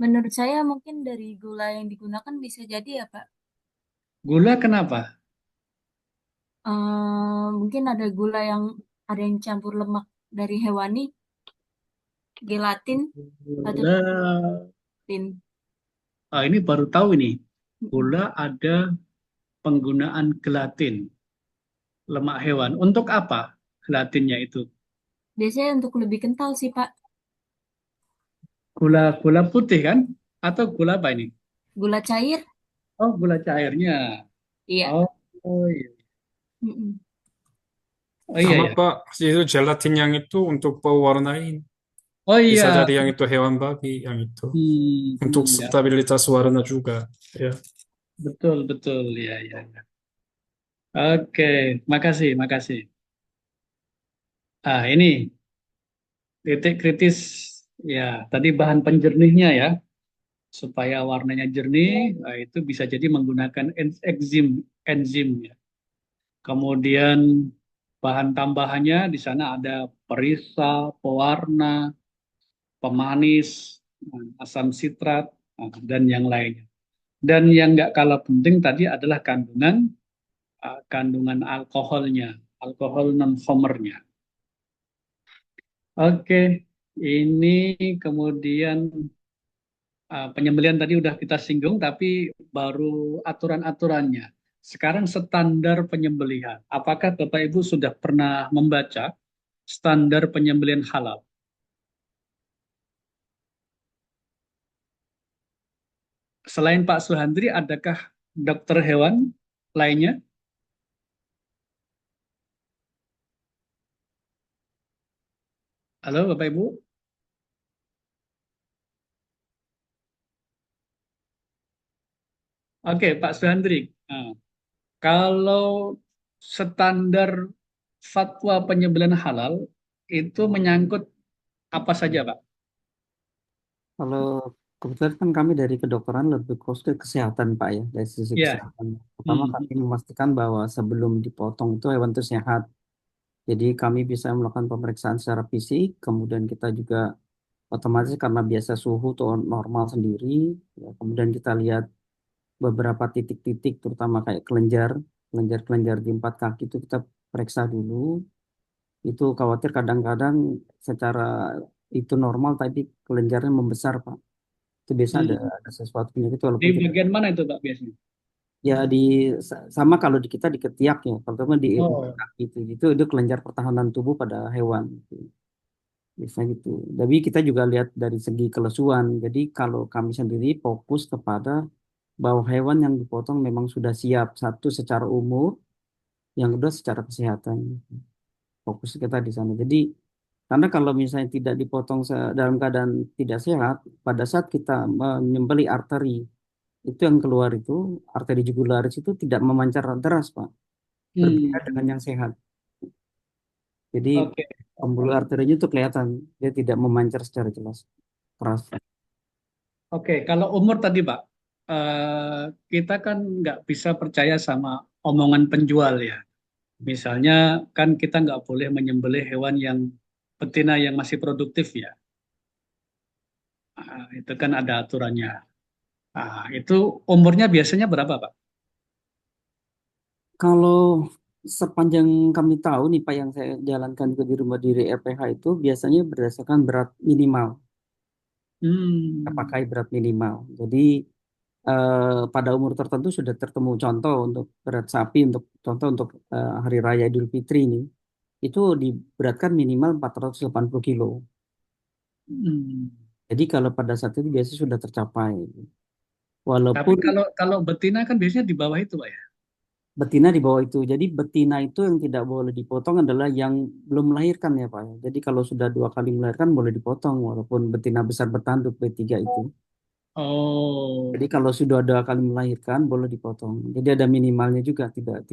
menurut saya mungkin dari gula yang digunakan bisa jadi ya Pak. Gula kenapa? Mungkin ada gula yang ada yang campur lemak dari hewani, gelatin atau Gula, tin. ini baru tahu ini. Gula ada penggunaan gelatin, lemak hewan. Untuk apa gelatinnya itu? Biasanya untuk lebih kental sih Pak. Gula putih kan? Atau gula apa ini? Gula cair, Oh, gula cairnya. iya. Oh, oh iya. Mm-mm. Oh iya Sama ya. Pak, itu gelatin yang itu untuk pewarnain. Oh Bisa iya. jadi yang itu hewan babi, yang itu. Untuk Ya. stabilitas warna juga. Ya. Betul, betul. Ya, ya, ya. Oke, makasih, makasih. Ini titik kritis. Ya, tadi bahan penjernihnya ya. Supaya warnanya jernih, itu bisa jadi menggunakan enzim ya. Kemudian bahan tambahannya di sana ada perisa, pewarna, pemanis, asam sitrat, dan yang lainnya. Dan yang nggak kalah penting tadi adalah kandungan alkoholnya, alkohol non-homernya. Oke, ini kemudian penyembelihan tadi udah kita singgung, tapi baru aturan-aturannya. Sekarang standar penyembelihan. Apakah Bapak Ibu sudah pernah membaca standar penyembelihan halal? Selain Pak Suhandri, adakah dokter hewan lainnya? Halo Bapak Ibu? Oke, Pak Suhandri. Nah, kalau standar fatwa penyembelihan halal itu menyangkut apa saja, Pak? Kalau kebetulan kan kami dari kedokteran lebih fokus ke kesehatan, Pak ya, dari sisi Ya. kesehatan. Pertama kami memastikan bahwa sebelum dipotong itu hewan itu sehat. Jadi kami bisa melakukan pemeriksaan secara fisik, kemudian kita juga otomatis karena biasa suhu tuh normal sendiri, ya, kemudian kita lihat beberapa titik-titik, terutama kayak kelenjar-kelenjar di 4 kaki itu kita periksa dulu. Itu khawatir kadang-kadang secara itu normal tapi kelenjarnya membesar, Pak. Itu biasa ada sesuatu penyakit Di walaupun kita bagian mana itu, Pak, biasanya? ya sama kalau di kita di ketiak ya, kalau teman di Oh. kaki itu kelenjar pertahanan tubuh pada hewan gitu. Biasanya gitu. Tapi kita juga lihat dari segi kelesuan. Jadi kalau kami sendiri fokus kepada bahwa hewan yang dipotong memang sudah siap, satu secara umur, yang kedua secara kesehatan. Fokus kita di sana. Jadi karena kalau misalnya tidak dipotong dalam keadaan tidak sehat, pada saat kita menyembeli arteri, itu yang keluar itu, arteri jugularis itu tidak memancar deras, Pak. Berbeda dengan yang sehat. Jadi pembuluh arterinya itu kelihatan, dia tidak memancar secara jelas, keras. Oke, kalau umur tadi, Pak, kita kan nggak bisa percaya sama omongan penjual ya. Misalnya kan kita nggak boleh menyembelih hewan yang betina yang masih produktif ya. Itu kan ada aturannya. Itu umurnya biasanya berapa, Pak? Kalau sepanjang kami tahu nih Pak yang saya jalankan ke di rumah diri RPH itu biasanya berdasarkan berat minimal. Kita pakai berat minimal. Jadi pada umur tertentu sudah tertemu contoh untuk berat sapi contoh untuk Hari Raya Idul Fitri ini itu diberatkan minimal 480 kilo. Jadi kalau pada saat itu biasanya sudah tercapai. Tapi Walaupun kalau betina kan biasanya di bawah itu, Pak ya. betina di bawah itu. Jadi betina itu yang tidak boleh dipotong adalah yang belum melahirkan ya Pak. Jadi kalau sudah 2 kali melahirkan boleh dipotong walaupun betina besar bertanduk B3 itu. Oh. Jadi kalau sudah 2 kali melahirkan boleh dipotong. Jadi ada minimalnya juga, tidak.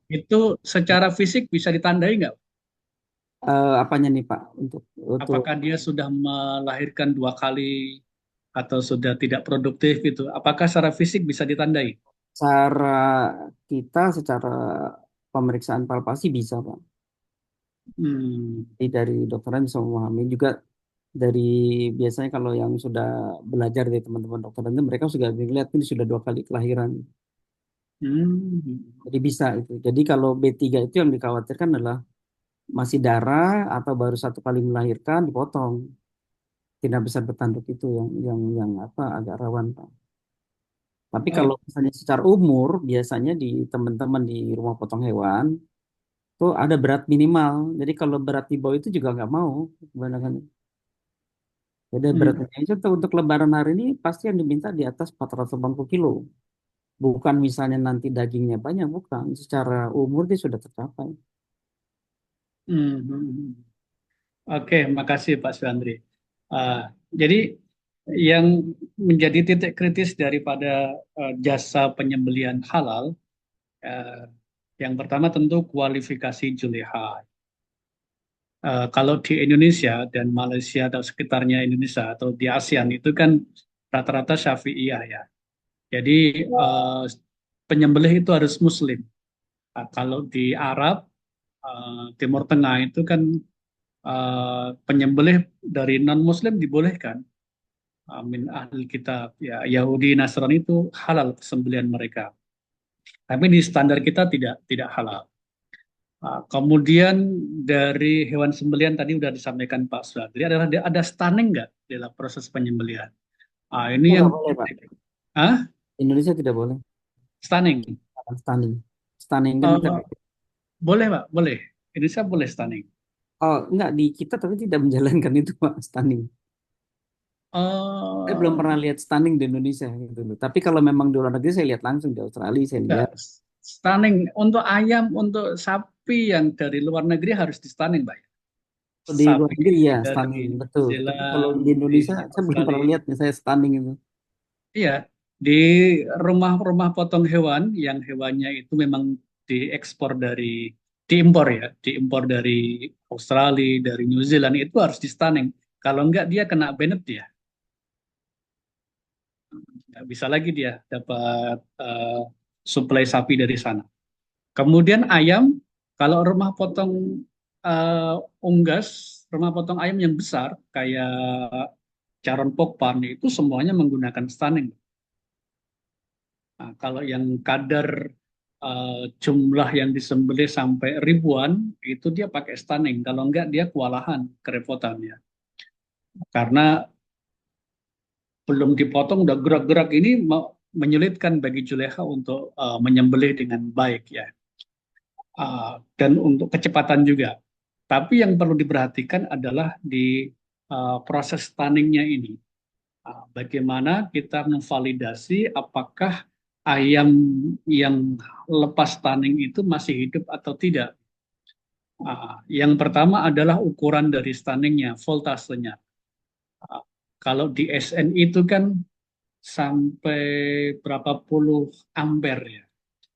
Itu secara fisik bisa ditandai nggak? Apanya nih Pak untuk Apakah dia sudah melahirkan 2 kali atau sudah tidak produktif itu? Apakah secara fisik bisa ditandai? Cara kita secara pemeriksaan palpasi bisa Pak. Jadi dari dokteran bisa memahami juga dari biasanya kalau yang sudah belajar dari teman-teman dokter itu mereka sudah melihat ini sudah 2 kali kelahiran. Jadi bisa itu. Jadi kalau B3 itu yang dikhawatirkan adalah masih darah atau baru 1 kali melahirkan dipotong. Tidak besar bertanduk itu yang apa agak rawan Pak. Tapi kalau misalnya secara umur biasanya di teman-teman di rumah potong hewan tuh ada berat minimal. Jadi kalau berat di bawah itu juga nggak mau kebanyakan. Jadi beratnya itu untuk lebaran hari ini pasti yang diminta di atas 480 kilo. Bukan misalnya nanti dagingnya banyak, bukan. Secara umur dia sudah tercapai. Oke, makasih Pak Suandri. Jadi yang menjadi titik kritis daripada jasa penyembelihan halal, yang pertama tentu kualifikasi juleha. Kalau di Indonesia dan Malaysia atau sekitarnya Indonesia atau di ASEAN itu kan rata-rata Syafi'iyah ya. Jadi penyembelih itu harus Muslim. Kalau di Arab, Timur Tengah itu kan penyembelih dari non-Muslim dibolehkan. min ahli kitab, ya Yahudi Nasrani itu halal sembelihan mereka. Tapi di standar kita tidak halal. Kemudian dari hewan sembelihan tadi sudah disampaikan Pak Sudadi, adalah ada stunning nggak dalam proses penyembelihan? Ini Nggak yang boleh, Pak. ah Indonesia tidak boleh. stunning. Stunning. Stunning kan kita, Boleh Pak, boleh. Indonesia boleh stunning. enggak di kita tapi tidak menjalankan itu, Pak, stunning. Saya belum pernah lihat stunning di Indonesia gitu loh. Tapi kalau memang di luar negeri saya lihat langsung, di Australia saya lihat. Stunning untuk ayam, untuk sapi yang dari luar negeri harus di stunning, Pak. Di luar Sapi negeri ya dari stunning, betul. New Tapi kalau Zealand, di Indonesia di saya belum pernah Australia. lihat nih saya stunning itu. Iya, di rumah-rumah potong hewan yang hewannya itu memang diekspor diimpor ya, diimpor dari Australia, dari New Zealand, itu harus di stunning. Kalau enggak dia kena banned dia. Nggak bisa lagi dia dapat suplai sapi dari sana. Kemudian ayam, kalau rumah potong unggas, rumah potong ayam yang besar kayak Charon Pokpan itu semuanya menggunakan stunning. Nah, kalau yang kadar jumlah yang disembelih sampai ribuan itu dia pakai stunning. Kalau enggak dia kewalahan, kerepotan ya. Karena belum dipotong udah gerak-gerak, ini menyulitkan bagi Juleha untuk menyembelih dengan baik ya. Dan untuk kecepatan juga. Tapi yang perlu diperhatikan adalah di proses stunningnya ini. Bagaimana kita memvalidasi apakah ayam yang lepas stunning itu masih hidup atau tidak. Yang pertama adalah ukuran dari stunningnya, voltasenya. Kalau di SN itu kan sampai berapa puluh ampere ya.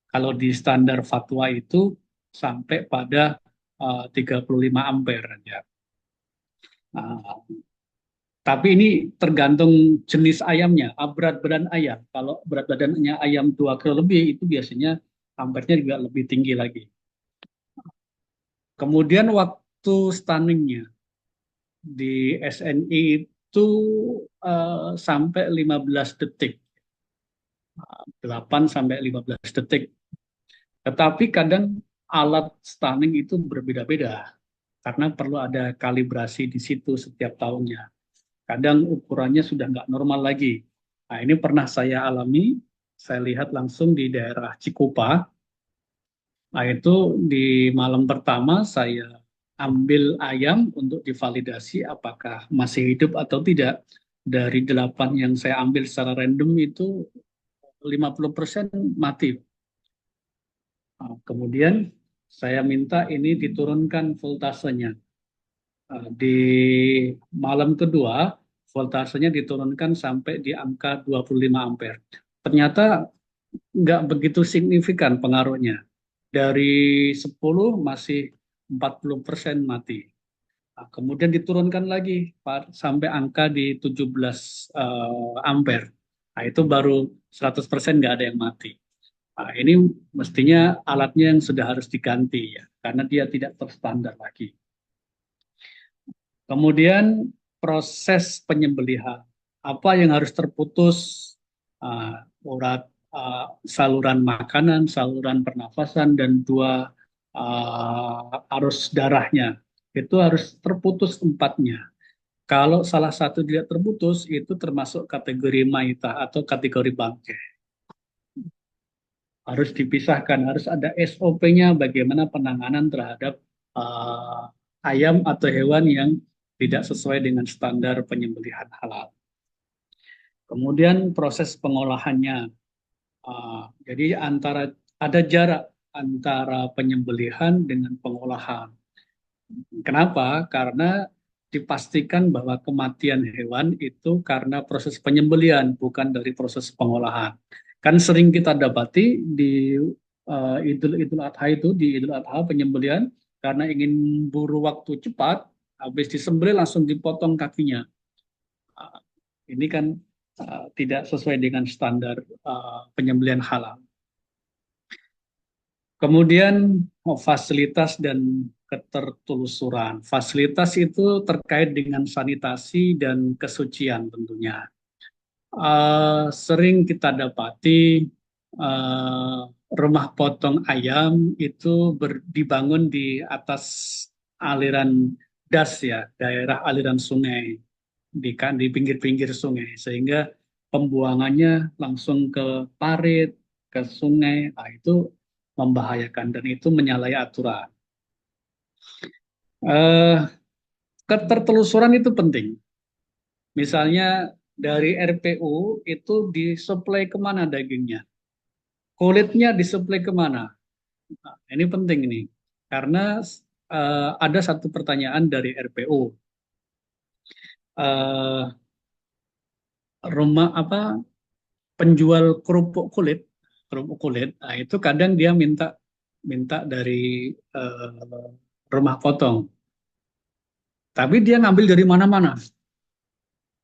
Kalau di standar fatwa itu sampai pada 35 ampere ya. Tapi ini tergantung jenis ayamnya, berat badan ayam. Kalau berat badannya ayam 2 kilo lebih itu biasanya ampernya juga lebih tinggi lagi. Kemudian waktu stunningnya di SNI itu sampai 15 detik. 8 sampai 15 detik. Tetapi kadang alat stunning itu berbeda-beda karena perlu ada kalibrasi di situ setiap tahunnya. Kadang ukurannya sudah nggak normal lagi. Nah, ini pernah saya alami, saya lihat langsung di daerah Cikupa. Nah, itu di malam pertama saya ambil ayam untuk divalidasi apakah masih hidup atau tidak. Dari 8 yang saya ambil secara random itu 50% mati. Nah, kemudian saya minta ini diturunkan voltasenya. Di malam kedua, voltasenya diturunkan sampai di angka 25 ampere. Ternyata nggak begitu signifikan pengaruhnya. Dari 10 masih 40% mati. Nah, kemudian diturunkan lagi sampai angka di 17 ampere. Nah, itu baru 100% nggak ada yang mati. Nah, ini mestinya alatnya yang sudah harus diganti ya, karena dia tidak terstandar lagi. Kemudian proses penyembelihan, apa yang harus terputus, urat, saluran makanan, saluran pernafasan, dan 2 arus darahnya, itu harus terputus 4-nya. Kalau salah satu tidak terputus, itu termasuk kategori maitah atau kategori bangkai. Harus dipisahkan, harus ada SOP-nya bagaimana penanganan terhadap ayam atau hewan yang tidak sesuai dengan standar penyembelihan halal. Kemudian proses pengolahannya. Jadi ada jarak antara penyembelihan dengan pengolahan. Kenapa? Karena dipastikan bahwa kematian hewan itu karena proses penyembelihan, bukan dari proses pengolahan. Kan sering kita dapati di Idul Adha itu, di Idul Adha penyembelihan, karena ingin buru waktu cepat, habis disembelih langsung dipotong kakinya. Ini kan tidak sesuai dengan standar penyembelihan halal. Kemudian fasilitas dan ketertelusuran. Fasilitas itu terkait dengan sanitasi dan kesucian tentunya. Sering kita dapati eh, rumah potong ayam itu dibangun di atas aliran das ya, daerah aliran sungai di pinggir-pinggir sungai, sehingga pembuangannya langsung ke parit, ke sungai. Nah, itu membahayakan dan itu menyalahi aturan. Eh, Ketertelusuran itu penting. Misalnya dari RPU itu disuplai kemana dagingnya, kulitnya disuplai kemana. Nah, ini penting ini, karena ada satu pertanyaan dari RPU. Eh, Rumah apa penjual kerupuk kulit, nah itu kadang dia minta minta dari rumah potong, tapi dia ngambil dari mana-mana.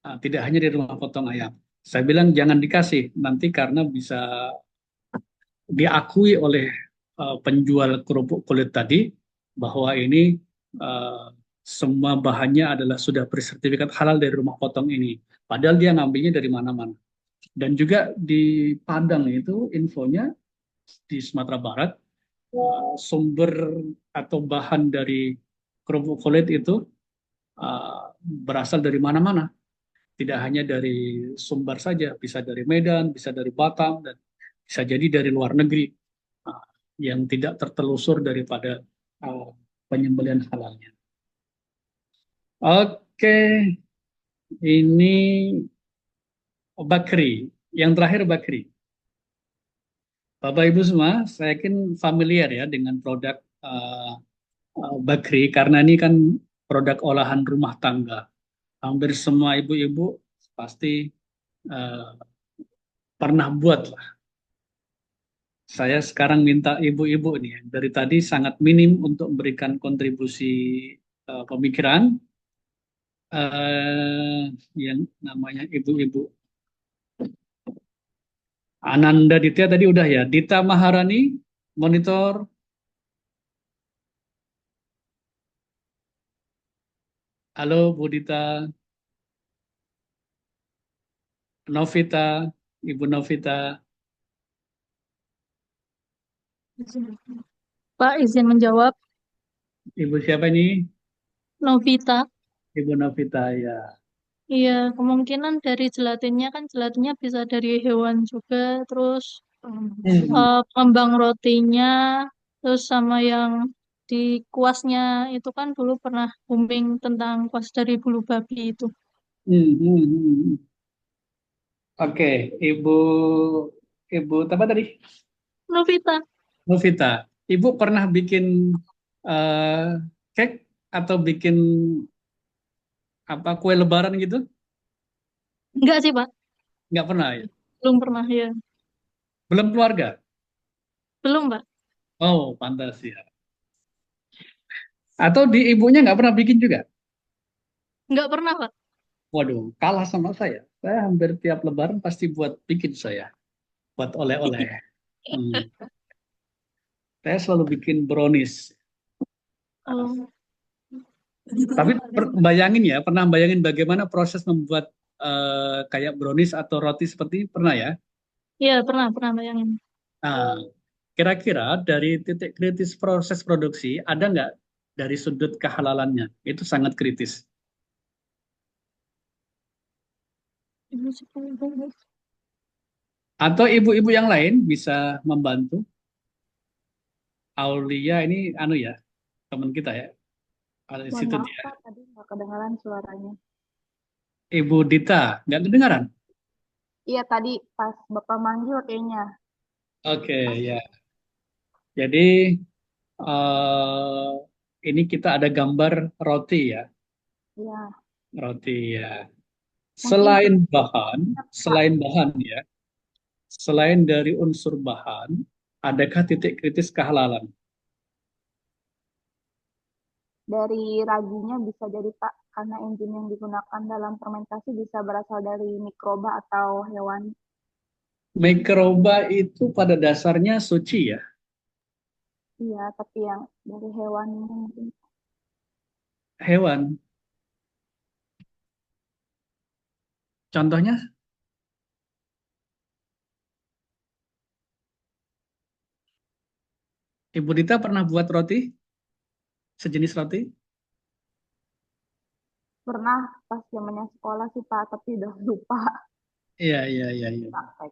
Nah, tidak hanya di rumah potong ayam. Saya bilang jangan dikasih nanti karena bisa diakui oleh penjual kerupuk kulit tadi bahwa ini eh, semua bahannya adalah sudah bersertifikat halal dari rumah potong ini. Padahal dia ngambilnya dari mana-mana. Dan juga di Padang itu infonya di Sumatera Barat sumber atau bahan dari kerupuk kulit itu berasal dari mana-mana. Tidak hanya dari Sumbar saja, bisa dari Medan, bisa dari Batam, dan bisa jadi dari luar negeri uh, yang tidak tertelusur daripada uh, penyembelihan halalnya. Oke, ini Bakri. Yang terakhir Bakri. Bapak Ibu semua, saya yakin familiar ya dengan produk Bakri karena ini kan produk olahan rumah tangga. Hampir semua ibu-ibu pasti uh, pernah buat lah. Saya sekarang minta ibu-ibu nih yang dari tadi sangat minim untuk memberikan kontribusi pemikiran yang namanya ibu-ibu. Ananda Ditya tadi udah ya. Dita Maharani, monitor. Halo Bu Dita. Novita, Ibu Novita. Pak, izin menjawab. Ibu siapa ini? Novita. Ibu Novita ya. Iya, kemungkinan dari gelatinnya kan gelatinnya bisa dari hewan juga, terus pengembang rotinya, terus sama yang di kuasnya itu kan dulu pernah booming tentang kuas dari bulu babi itu. Oke, Ibu apa tadi? Novita. Novita, Ibu pernah bikin cake atau bikin apa kue lebaran gitu? Enggak sih, Pak. Nggak pernah ya? Belum pernah ya. Belum keluarga? Belum, Pak. Oh, pantas ya. Atau di ibunya nggak pernah bikin juga? Enggak pernah, Pak. Waduh, kalah sama saya. Saya hampir tiap lebaran pasti bikin saya. Buat oleh-oleh. Saya selalu bikin brownies. Oh. Tapi bayangin ya, pernah bayangin bagaimana proses membuat kayak brownies atau roti seperti ini? Pernah ya? Iya, pernah bayangin. Nah, kira-kira dari titik kritis proses produksi, ada nggak dari sudut kehalalannya? Itu sangat kritis. Atau ibu-ibu yang lain bisa membantu. Aulia ini anu ya, teman kita ya. Mohon Institut maaf ya. Pak, tadi nggak kedengaran suaranya. Ibu Dita, nggak kedengaran? Iya tadi pas Bapak manggil kayaknya. Oke, ya. Jadi ini kita ada gambar roti ya. Iya. Roti ya. Mungkin Selain bahan ya, selain dari unsur bahan, adakah titik kritis kehalalan? dari raginya bisa jadi Pak, karena enzim yang digunakan dalam fermentasi bisa berasal dari mikroba atau hewan. Mikroba itu pada dasarnya suci ya. Iya, tapi yang dari hewan mungkin. Hewan. Contohnya? Ibu Dita pernah buat roti? Sejenis roti? Pernah pas zamannya sekolah sih Pak, tapi udah lupa Iya, iya, iya, iya. praktek.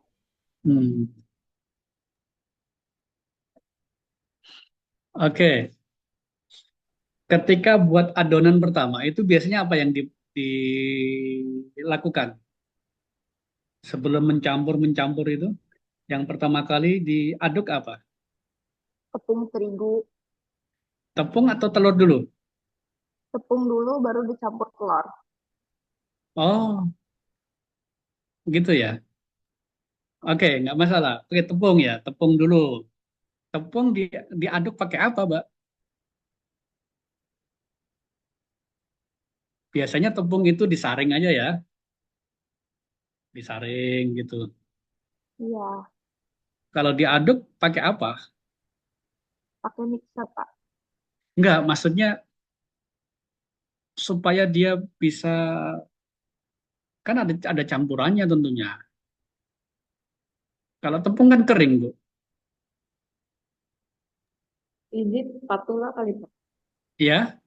Hmm. Oke. Ketika buat adonan pertama, itu biasanya apa yang dilakukan? Sebelum mencampur itu, yang pertama kali diaduk apa? Tepung terigu, Tepung atau telur dulu? tepung dulu baru dicampur telur. Oh, gitu ya. Oke, nggak masalah. Oke, tepung ya, tepung dulu. Tepung diaduk pakai apa, Mbak? Biasanya tepung itu disaring aja ya, disaring gitu. Iya, Kalau diaduk pakai apa? pakai mixer Pak. Enggak, maksudnya supaya dia bisa, kan ada campurannya tentunya. Kalau tepung kan kering, Bu. Ini spatula kali Pak. Ya,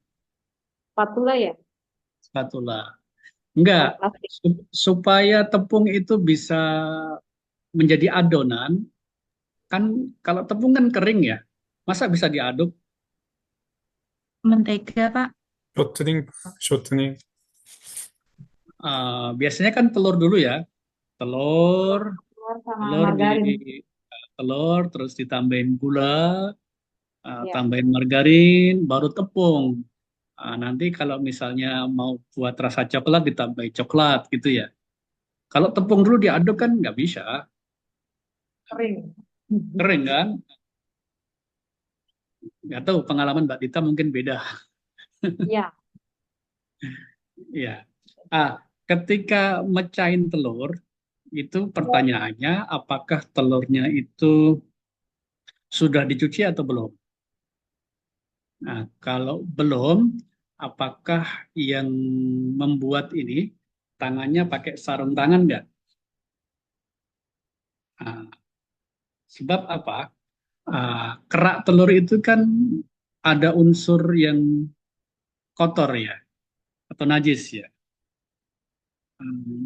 Spatula ya? spatula. Atau Enggak, plastik. supaya tepung itu bisa menjadi adonan, kan kalau tepung kan kering ya, masa bisa diaduk? Mentega, Pak. 쇼트닝, 쇼트닝. Biasanya kan telur dulu ya, telur, Telur sama telur margarin. telur, terus ditambahin gula, Ya. tambahin margarin, baru tepung. Nanti kalau misalnya mau buat rasa coklat ditambahin coklat gitu ya. Kalau tepung dulu diaduk kan nggak bisa, Kering. kering kan? Nggak tahu pengalaman Mbak Dita mungkin beda. Ya. Ya. Ketika mecahin telur itu pertanyaannya apakah telurnya itu sudah dicuci atau belum? Nah, kalau belum, apakah yang membuat ini tangannya pakai sarung tangan nggak? Nah, sebab apa? Kerak telur itu kan ada unsur yang kotor ya, atau najis ya.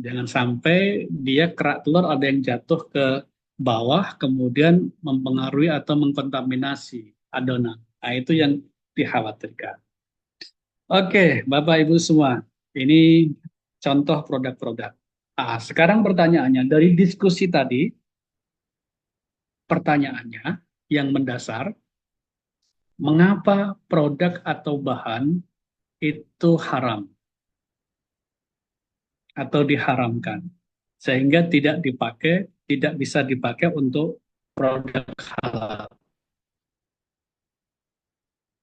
Jangan sampai dia kerak telur ada yang jatuh ke bawah, kemudian mempengaruhi atau mengkontaminasi adonan. Nah, itu yang dikhawatirkan. Oke, Bapak Ibu semua, ini contoh produk-produk. Sekarang pertanyaannya, dari diskusi tadi, pertanyaannya yang mendasar, mengapa produk atau bahan itu haram atau diharamkan? Sehingga tidak bisa dipakai untuk produk halal.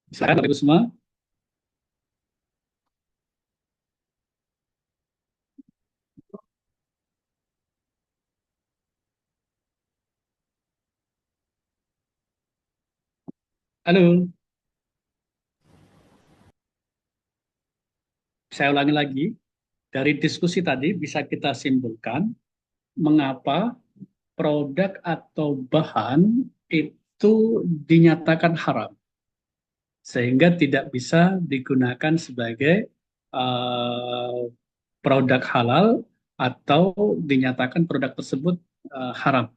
Silakan Bapak Ibu semua. Halo, saya ulangi lagi. Dari diskusi tadi bisa kita simpulkan mengapa produk atau bahan itu dinyatakan haram sehingga tidak bisa digunakan sebagai uh, produk halal atau dinyatakan produk tersebut haram.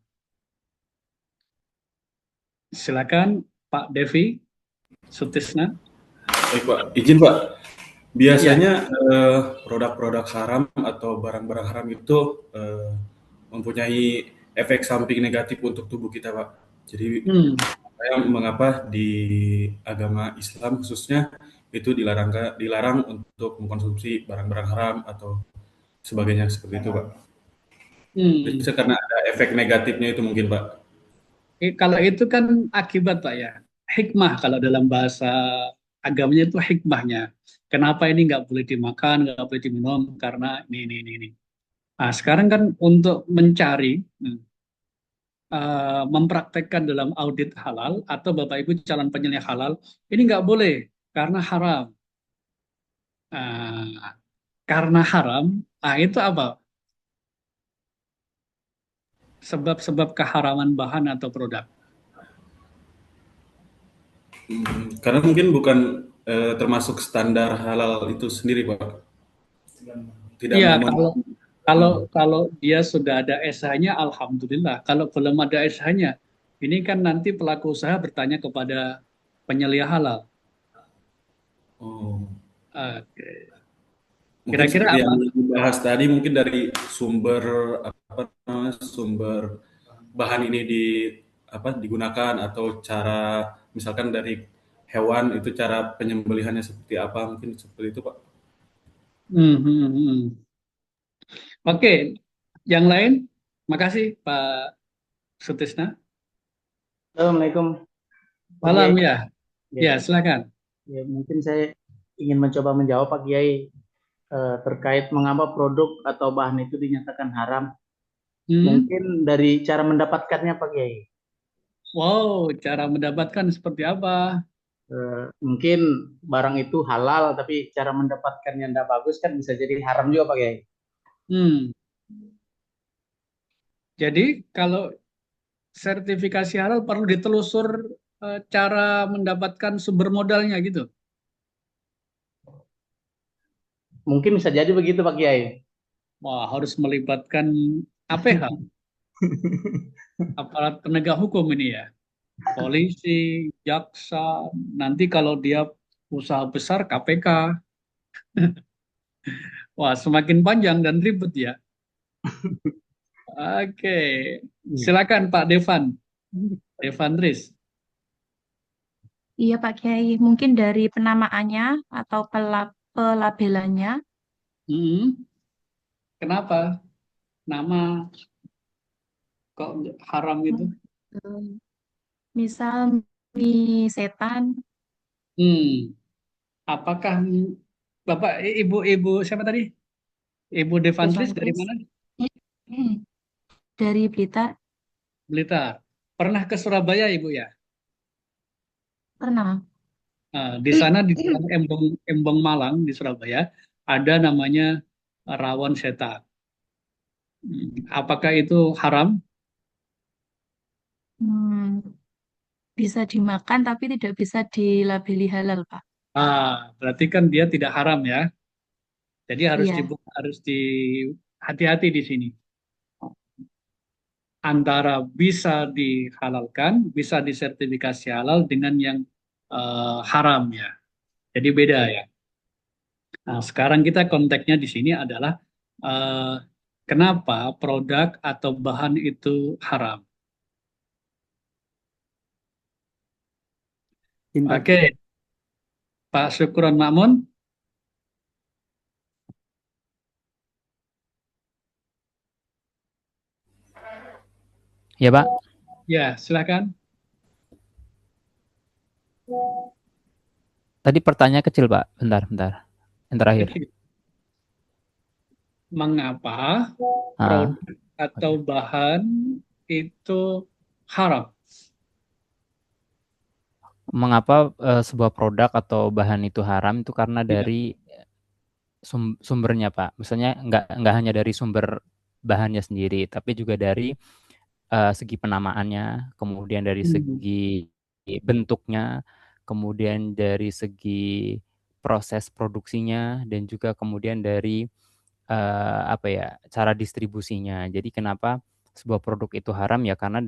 Silakan Pak Devi Sutisna. Baik Pak, izin Pak. Biasanya produk-produk haram atau barang-barang haram itu mempunyai efek samping negatif untuk tubuh kita, Pak. Jadi mengapa di agama Islam khususnya itu dilarang untuk mengkonsumsi barang-barang haram atau sebagainya seperti itu, Pak. Bisa karena ada efek negatifnya itu mungkin, Pak. Kalau itu kan akibat Pak ya, hikmah kalau dalam bahasa agamanya itu hikmahnya. Kenapa ini nggak boleh dimakan, nggak boleh diminum karena ini. Sekarang kan untuk mencari, mempraktekkan dalam audit halal atau Bapak Ibu calon penyembelih halal, ini nggak boleh karena haram. Karena haram, itu apa? Sebab-sebab keharaman bahan atau produk. Karena mungkin bukan termasuk standar halal itu sendiri, Pak. Tidak Iya, memenuhi. kalau dia sudah ada SH-nya, alhamdulillah. Kalau belum ada SH-nya, ini kan nanti pelaku usaha bertanya kepada penyelia halal. Oh. Oke. Mungkin Kira-kira seperti apa? yang dibahas tadi, mungkin dari sumber apa namanya, sumber bahan ini digunakan, atau cara misalkan dari hewan itu cara penyembelihannya seperti apa, mungkin seperti itu, Pak. Hmm, hmm, hmm. Oke, yang lain? Makasih Pak Sutisna. Assalamualaikum Pak Malam Kiai. ya. Ya, Ya, silakan. ya, mungkin saya ingin mencoba menjawab Pak Kiai terkait mengapa produk atau bahan itu dinyatakan haram. Mungkin dari cara mendapatkannya Pak Kiai. Wow, cara mendapatkan seperti apa? Mungkin barang itu halal, tapi cara mendapatkannya tidak bagus kan bisa jadi haram juga Pak Kiai. Jadi kalau sertifikasi halal perlu ditelusur cara mendapatkan sumber modalnya gitu. Mungkin bisa jadi begitu Pak Kiai. Wah, harus melibatkan APH, aparat penegak hukum ini ya. Polisi, jaksa, nanti kalau dia usaha besar KPK. Wah, semakin panjang dan ribet ya. Oke, silakan Pak Devan. Devandris. Iya Pak Kiai, mungkin dari penamaannya atau pelabelannya. Kenapa nama kok haram itu? Misal mie setan. Apakah Bapak, Ibu siapa tadi? Ibu Devandris dari mana? Dari Blitar. Blitar. Pernah ke Surabaya Ibu ya? Pernah. Di sana di Jalan Embong Malang di Surabaya ada namanya rawon setan. Apakah itu haram? Bisa dimakan tapi tidak bisa dilabeli halal, Pak. Berarti kan dia tidak haram ya. Jadi harus Iya. hati-hati di sini. Antara bisa dihalalkan, bisa disertifikasi halal dengan yang haram ya. Jadi beda ya. Nah, sekarang kita konteksnya di sini adalah kenapa produk atau bahan itu haram. Oke, Pak Syukron Makmun. Ya, Pak. Ya, silakan. Tadi pertanyaan kecil, Pak. Bentar. Yang terakhir. Mengapa produk atau bahan itu haram? Mengapa sebuah produk atau bahan itu haram itu karena dari sumbernya, Pak. Misalnya nggak hanya dari sumber bahannya sendiri, tapi juga dari segi penamaannya, kemudian dari segi bentuknya, kemudian dari segi proses produksinya, dan juga kemudian dari cara distribusinya. Jadi kenapa sebuah produk itu haram ya karena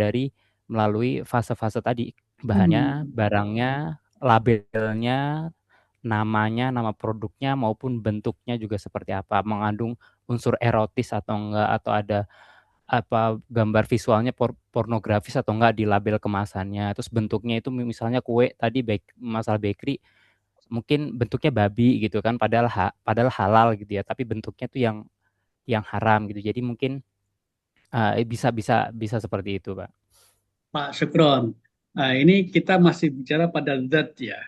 melalui fase-fase tadi, bahannya, barangnya, labelnya, namanya, nama produknya maupun bentuknya juga seperti apa, mengandung unsur erotis atau enggak, atau ada gambar visualnya pornografis atau enggak di label kemasannya. Terus bentuknya itu misalnya kue tadi masalah bakery mungkin bentuknya babi gitu kan, padahal halal gitu ya, tapi bentuknya tuh yang haram gitu. Jadi mungkin bisa seperti itu, Pak. Pak Syukron, ini kita masih bicara pada zat ya,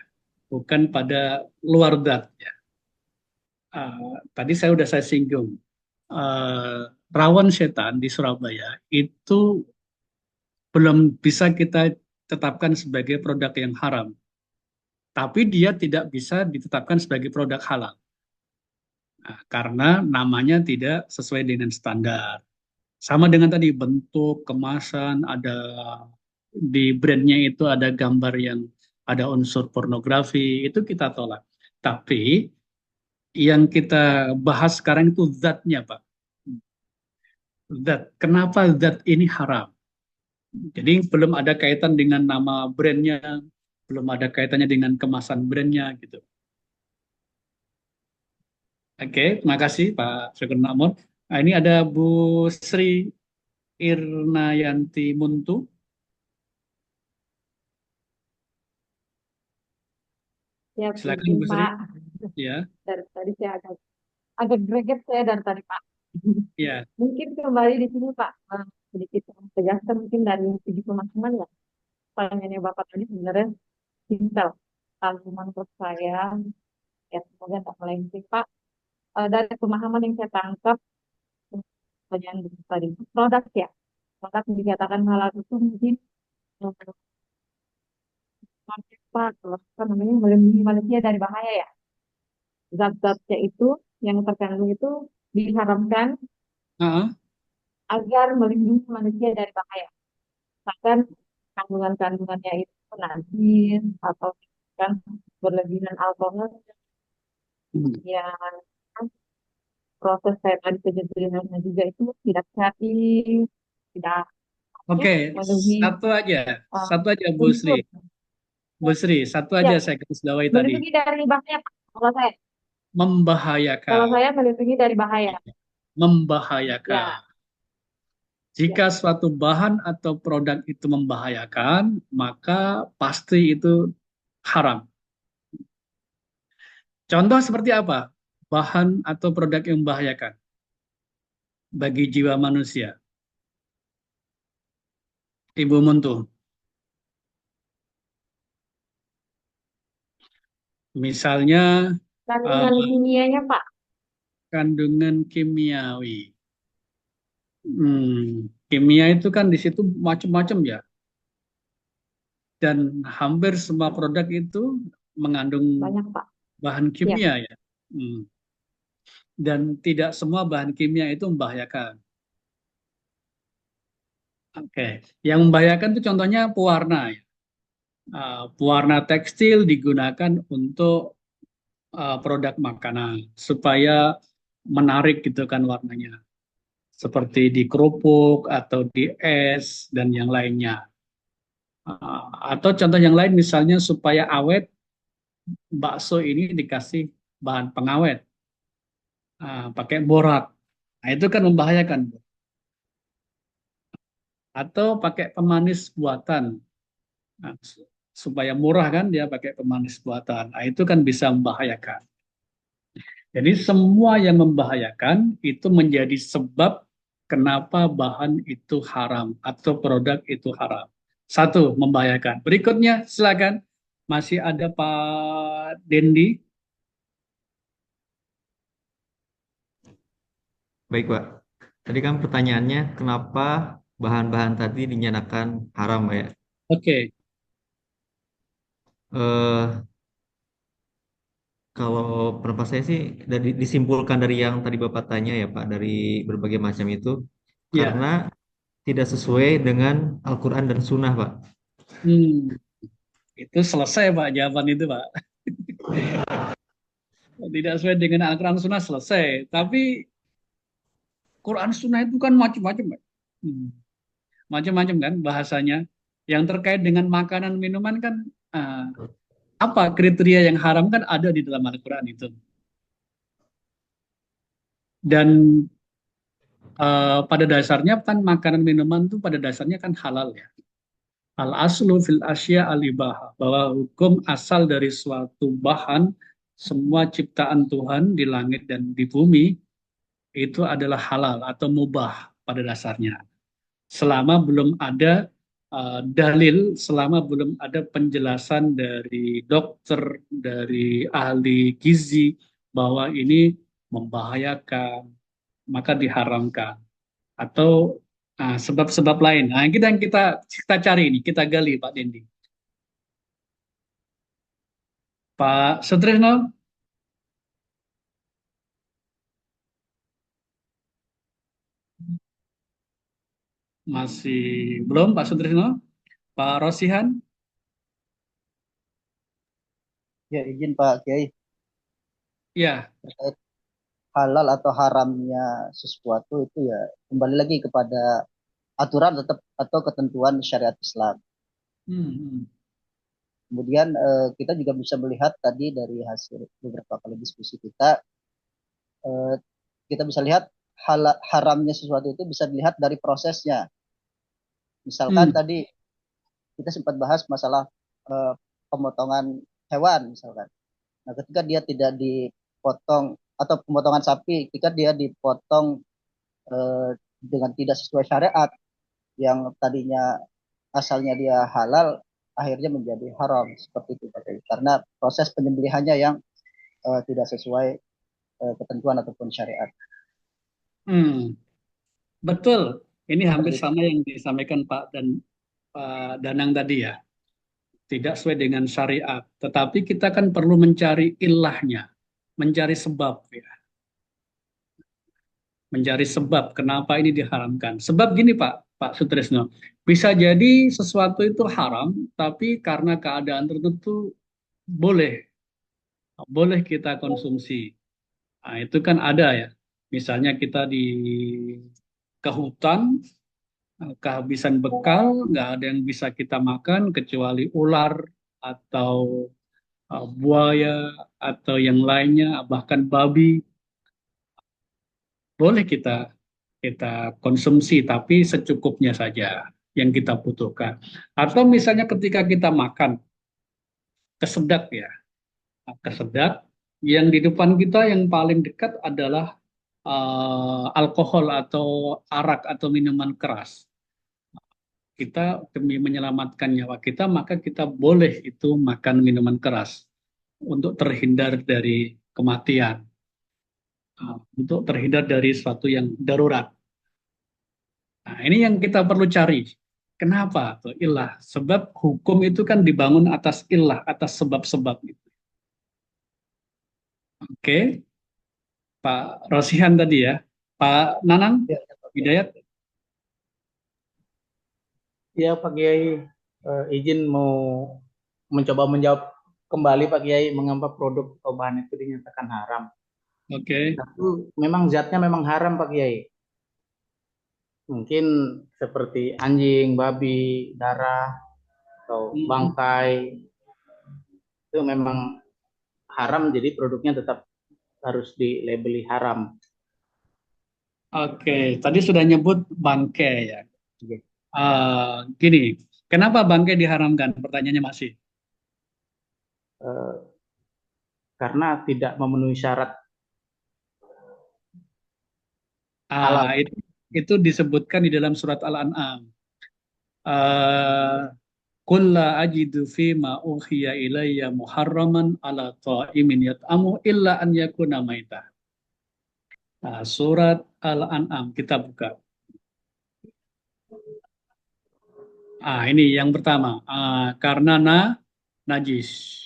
bukan pada luar zat ya. Tadi saya singgung, rawon setan di Surabaya itu belum bisa kita tetapkan sebagai produk yang haram, tapi dia tidak bisa ditetapkan sebagai produk halal. Karena namanya tidak sesuai dengan standar. Sama dengan tadi bentuk, kemasan, ada di brandnya itu ada gambar yang ada unsur pornografi, itu kita tolak. Tapi yang kita bahas sekarang itu zatnya, Pak. Zat. Kenapa zat ini haram? Jadi belum ada kaitan dengan nama brandnya, belum ada kaitannya dengan kemasan brandnya gitu. Oke, terima kasih Pak Syukur Makmur. Nah, ini ada Bu Sri Irnayanti Muntu. Ya, Silakan izin Bu Sri. Pak. Ya, Dari tadi saya agak greget saya dari tadi Pak. ya. Mungkin kembali di sini Pak, sedikit tegaskan mungkin dari segi pemahaman ya. Pertanyaannya Bapak tadi sebenarnya simpel. Kalau menurut saya, ya semoga tak melenceng Pak. Dari pemahaman yang saya tangkap, pertanyaan tadi, produk ya. Produk yang dikatakan halal itu mungkin Pak, apa namanya, melindungi manusia dari bahaya ya. Zat-zatnya itu yang terkandung itu diharamkan Uh-uh. agar melindungi manusia dari bahaya. Bahkan kandungan-kandungannya itu najis atau kan berlebihan alkohol yang proses saya tadi penyembelihannya juga itu tidak kreatif, tidak Oke, memenuhi satu aja Bu unsur. Sri. Bu Sri, satu Ya, aja saya garis bawahi tadi. melindungi dari bahaya Pak. Kalau saya Membahayakan, melindungi dari bahaya. membahayakan. Ya, Jika suatu bahan atau produk itu membahayakan, maka pasti itu haram. Contoh seperti apa? Bahan atau produk yang membahayakan bagi jiwa manusia. Ibu Muntu. Misalnya kandungan kimianya Pak. kandungan kimiawi. Kimia itu kan di situ macam-macam ya. Dan hampir semua produk itu mengandung Banyak Pak. bahan kimia ya. Dan tidak semua bahan kimia itu membahayakan. Oke, yang membahayakan itu contohnya pewarna ya. Pewarna tekstil digunakan untuk produk makanan supaya menarik gitu kan warnanya. Seperti di kerupuk atau di es dan yang lainnya. Atau contoh yang lain misalnya supaya awet, bakso ini dikasih bahan pengawet. Pakai borak. Nah, itu kan membahayakan. Atau pakai pemanis buatan. Nah, supaya murah kan dia pakai pemanis buatan. Nah, itu kan bisa membahayakan. Jadi semua yang membahayakan itu menjadi sebab kenapa bahan itu haram atau produk itu haram. Satu, membahayakan. Berikutnya silakan. Masih ada Pak Dendi. Baik, Pak. Tadi kan pertanyaannya kenapa bahan-bahan tadi dinyatakan haram, Pak ya? Oke. Kalau pendapat saya sih disimpulkan dari yang tadi Bapak tanya ya Pak, dari berbagai macam itu, karena tidak sesuai dengan Al-Quran dan Sunnah, Pak. Itu selesai Pak jawaban itu Pak. Tidak sesuai dengan Al-Quran Sunnah selesai. Tapi Quran Sunnah itu kan macam-macam Pak. Macam-macam kan bahasanya. Yang terkait dengan makanan minuman kan apa kriteria yang haram kan ada di dalam Al-Quran itu. Dan pada dasarnya kan makanan minuman itu pada dasarnya kan halal ya. Al aslu fil asya al ibahah, bahwa hukum asal dari suatu bahan semua ciptaan Tuhan di langit dan di bumi itu adalah halal atau mubah pada dasarnya. Selama belum ada dalil, selama belum ada penjelasan dari dokter, dari ahli gizi bahwa ini membahayakan, maka diharamkan. Atau sebab-sebab lain. Nah, kita cari ini, kita gali Pak Dendi. Pak Sutrisno? Masih belum Pak Sutrisno? Pak Rosihan? Ya, izin Pak Kiai, Ya, terkait halal atau haramnya sesuatu itu ya kembali lagi kepada aturan tetap atau ketentuan syariat Islam. hmm, Kemudian kita juga bisa melihat tadi dari hasil beberapa kali diskusi kita, eh, kita bisa lihat haramnya sesuatu itu bisa dilihat dari prosesnya. Misalkan hmm, tadi kita sempat bahas masalah eh, pemotongan hewan misalkan. Nah, ketika dia tidak dipotong atau pemotongan sapi, ketika dia dipotong dengan tidak sesuai syariat yang tadinya asalnya dia halal, akhirnya menjadi haram seperti itu Pak Kiai. Karena proses penyembelihannya yang tidak sesuai ketentuan ataupun syariat. hmm. Betul. Ini hampir Seperti itu. sama yang disampaikan Pak Danang tadi ya. Tidak sesuai dengan syariat. Tetapi kita kan perlu mencari ilahnya, mencari sebab ya. Mencari sebab kenapa ini diharamkan. Sebab gini Pak Sutrisno, bisa jadi sesuatu itu haram, tapi karena keadaan tertentu boleh, boleh kita konsumsi. Nah, itu kan ada ya. Misalnya kita ke hutan, kehabisan bekal, nggak ada yang bisa kita makan kecuali ular atau buaya atau yang lainnya, bahkan babi. Boleh kita konsumsi, tapi secukupnya saja yang kita butuhkan. Atau misalnya ketika kita makan, kesedak ya, kesedak, yang di depan kita yang paling dekat adalah alkohol atau arak atau minuman keras. Kita demi menyelamatkan nyawa kita, maka kita boleh itu makan minuman keras untuk terhindar dari kematian, untuk terhindar dari sesuatu yang darurat. Nah, ini yang kita perlu cari. Kenapa? Tuh, ilah. Sebab hukum itu kan dibangun atas ilah, atas sebab-sebab itu. Oke, Pak Rosihan tadi ya. Pak Nanang, Ya, Hidayat. Ya Pak Kiai, izin mau mencoba menjawab kembali Pak Kiai mengapa produk atau bahan itu dinyatakan haram. Oke. Satu, memang zatnya memang haram Pak Kiai. Mungkin seperti anjing, babi, darah, atau bangkai, itu memang haram, jadi produknya tetap harus dilabeli haram. Oke, tadi sudah nyebut bangkai ya. Oke. Gini, kenapa bangkai diharamkan? Pertanyaannya masih. Karena tidak memenuhi syarat halal. Itu disebutkan di dalam surat Al-An'am. Qul la ajidu fima uhiya ilayya muharraman ala ta'imin yat'amu illa an yakuna maitah. Surat Al-An'am kita buka. Ini yang pertama, karena najis.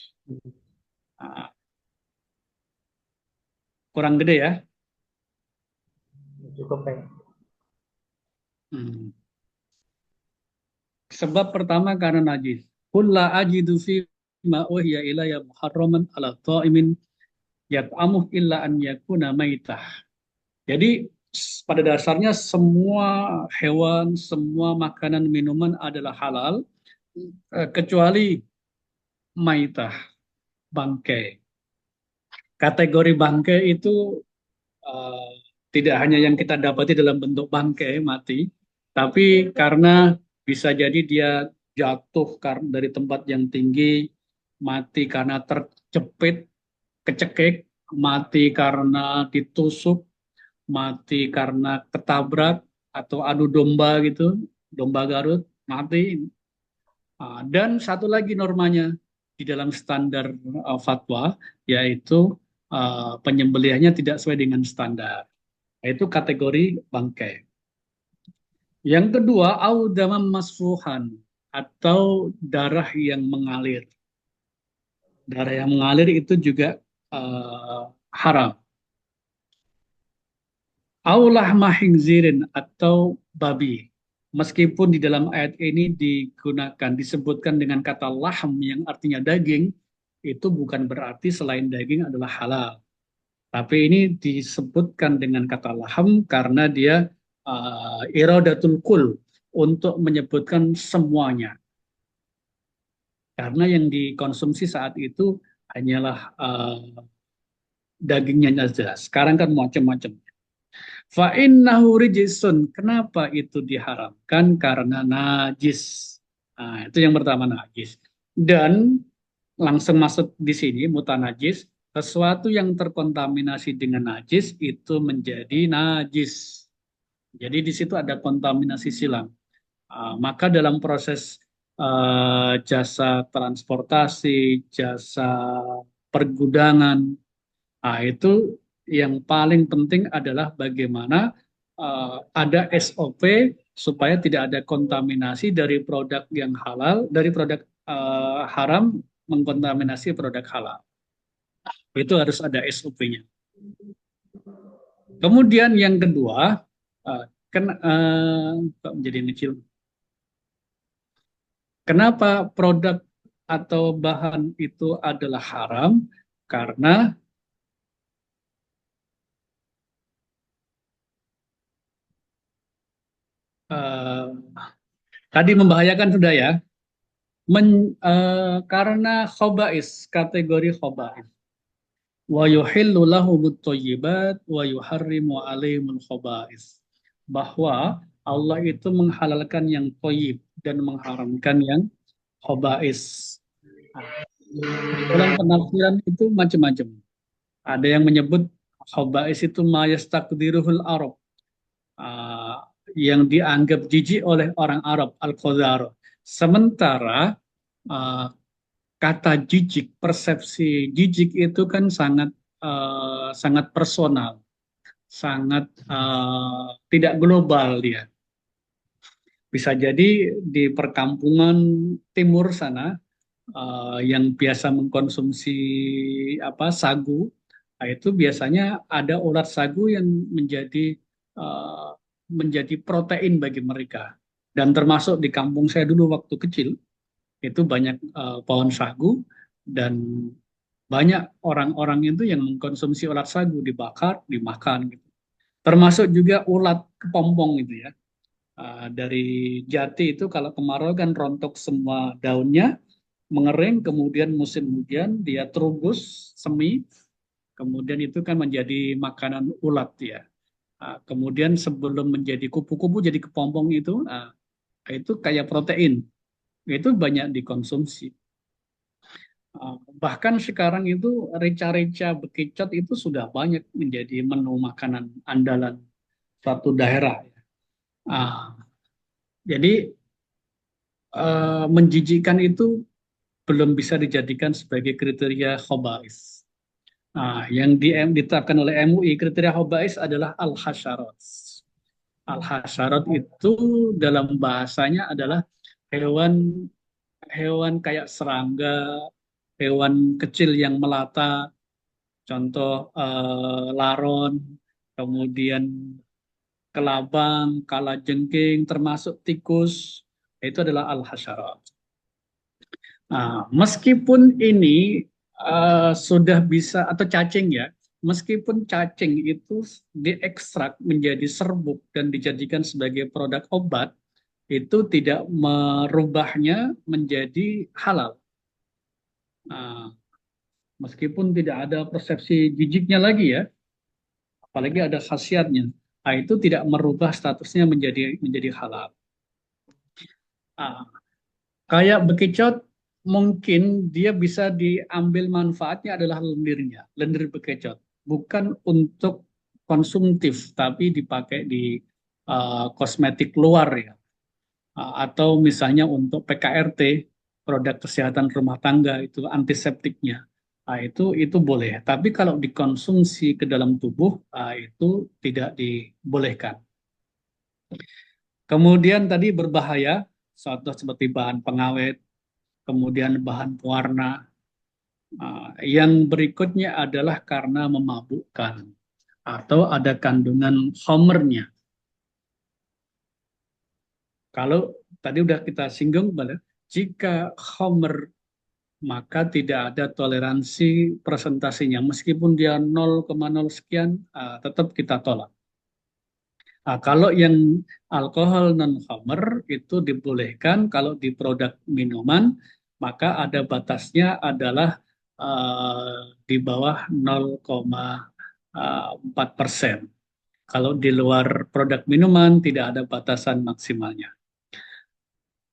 Kurang gede ya? Cukup ya. Sebab pertama karena najis. Qul la ajidu fi ma uhiya ilayya muharraman ala ta'imin yat'amuh illa an yakuna maitah. Jadi pada dasarnya semua hewan, semua makanan minuman adalah halal kecuali maitah, bangkai. Kategori bangkai itu tidak hanya yang kita dapati dalam bentuk bangkai mati, tapi karena bisa jadi dia jatuh dari tempat yang tinggi, mati karena terjepit, kecekik, mati karena ditusuk, mati karena ketabrak atau adu domba gitu, domba Garut, mati. Dan satu lagi normanya di dalam standar fatwa, yaitu penyembelihannya tidak sesuai dengan standar. Itu kategori bangkai. Yang kedua, audamam masfuhan atau darah yang mengalir. Darah yang mengalir itu juga haram. Aulah mahingzirin atau babi. Meskipun di dalam ayat ini disebutkan dengan kata lahm yang artinya daging, itu bukan berarti selain daging adalah halal. Tapi ini disebutkan dengan kata laham karena dia iradatul kul, untuk menyebutkan semuanya. Karena yang dikonsumsi saat itu hanyalah dagingnya saja. Sekarang kan macam-macam. Fa innahu rijsun. Kenapa itu diharamkan? Karena najis. Nah, itu yang pertama, najis. Dan langsung masuk di sini mutanajis, sesuatu yang terkontaminasi dengan najis itu menjadi najis. Jadi di situ ada kontaminasi silang. Maka dalam proses jasa transportasi, jasa pergudangan, itu yang paling penting adalah bagaimana ada SOP supaya tidak ada kontaminasi dari produk yang halal, dari produk haram mengkontaminasi produk halal. Itu harus ada SOP-nya. Kemudian yang kedua, kok menjadi kecil? Kenapa produk atau bahan itu adalah haram? Karena tadi membahayakan sudah ya. Karena khobais, kategori khobais. Wa yuhillu lahumut thayyibat wa yuharrimu alaihimul khobais. Bahwa Allah itu menghalalkan yang thayyib dan mengharamkan yang khobais. Dalam penafsiran itu macam-macam. Ada yang menyebut khobais itu ma yastaqdiruhul Arab, yang dianggap jijik oleh orang Arab, al-qadar. Sementara kata jijik, persepsi jijik itu kan sangat sangat personal, sangat tidak global dia. Bisa jadi di perkampungan timur sana yang biasa mengkonsumsi sagu, itu biasanya ada ulat sagu yang menjadi protein bagi mereka. Dan termasuk di kampung saya dulu waktu kecil, itu banyak pohon sagu dan banyak orang-orang itu yang mengkonsumsi ulat sagu, dibakar, dimakan gitu. Termasuk juga ulat kepompong itu ya. Dari jati itu kalau kemarau kan rontok semua daunnya, mengering, kemudian musim hujan dia terubus semi, kemudian itu kan menjadi makanan ulat ya. Kemudian sebelum menjadi kupu-kupu jadi kepompong itu kayak protein, itu banyak dikonsumsi. Bahkan sekarang itu rica-rica bekicot itu sudah banyak menjadi menu makanan andalan suatu daerah. Jadi menjijikkan itu belum bisa dijadikan sebagai kriteria khobais. Yang ditetapkan oleh MUI, kriteria khobais adalah al-hasyarat. Al-hasyarat itu dalam bahasanya adalah hewan kayak serangga, hewan kecil yang melata, contoh laron, kemudian kelabang, kalajengking, termasuk tikus, itu adalah al-hasyarat. Meskipun ini sudah bisa, atau cacing ya, meskipun cacing itu diekstrak menjadi serbuk dan dijadikan sebagai produk obat, itu tidak merubahnya menjadi halal. Meskipun tidak ada persepsi jijiknya lagi ya, apalagi ada khasiatnya, itu tidak merubah statusnya menjadi halal. Kayak bekicot, mungkin dia bisa diambil manfaatnya adalah lendirnya, lendir bekicot, bukan untuk konsumtif, tapi dipakai di kosmetik luar ya, atau misalnya untuk PKRT, produk kesehatan rumah tangga, itu antiseptiknya. Itu boleh, tapi kalau dikonsumsi ke dalam tubuh itu tidak dibolehkan. Kemudian tadi berbahaya, contoh seperti bahan pengawet, kemudian bahan pewarna. Yang berikutnya adalah karena memabukkan atau ada kandungan khamrnya. Kalau tadi udah kita singgung, jika khamr maka tidak ada toleransi presentasinya. Meskipun dia 0,0 sekian, tetap kita tolak. Kalau yang alkohol non-khamr itu dibolehkan kalau di produk minuman, maka ada batasnya adalah di bawah 0,4%. Kalau di luar produk minuman tidak ada batasan maksimalnya.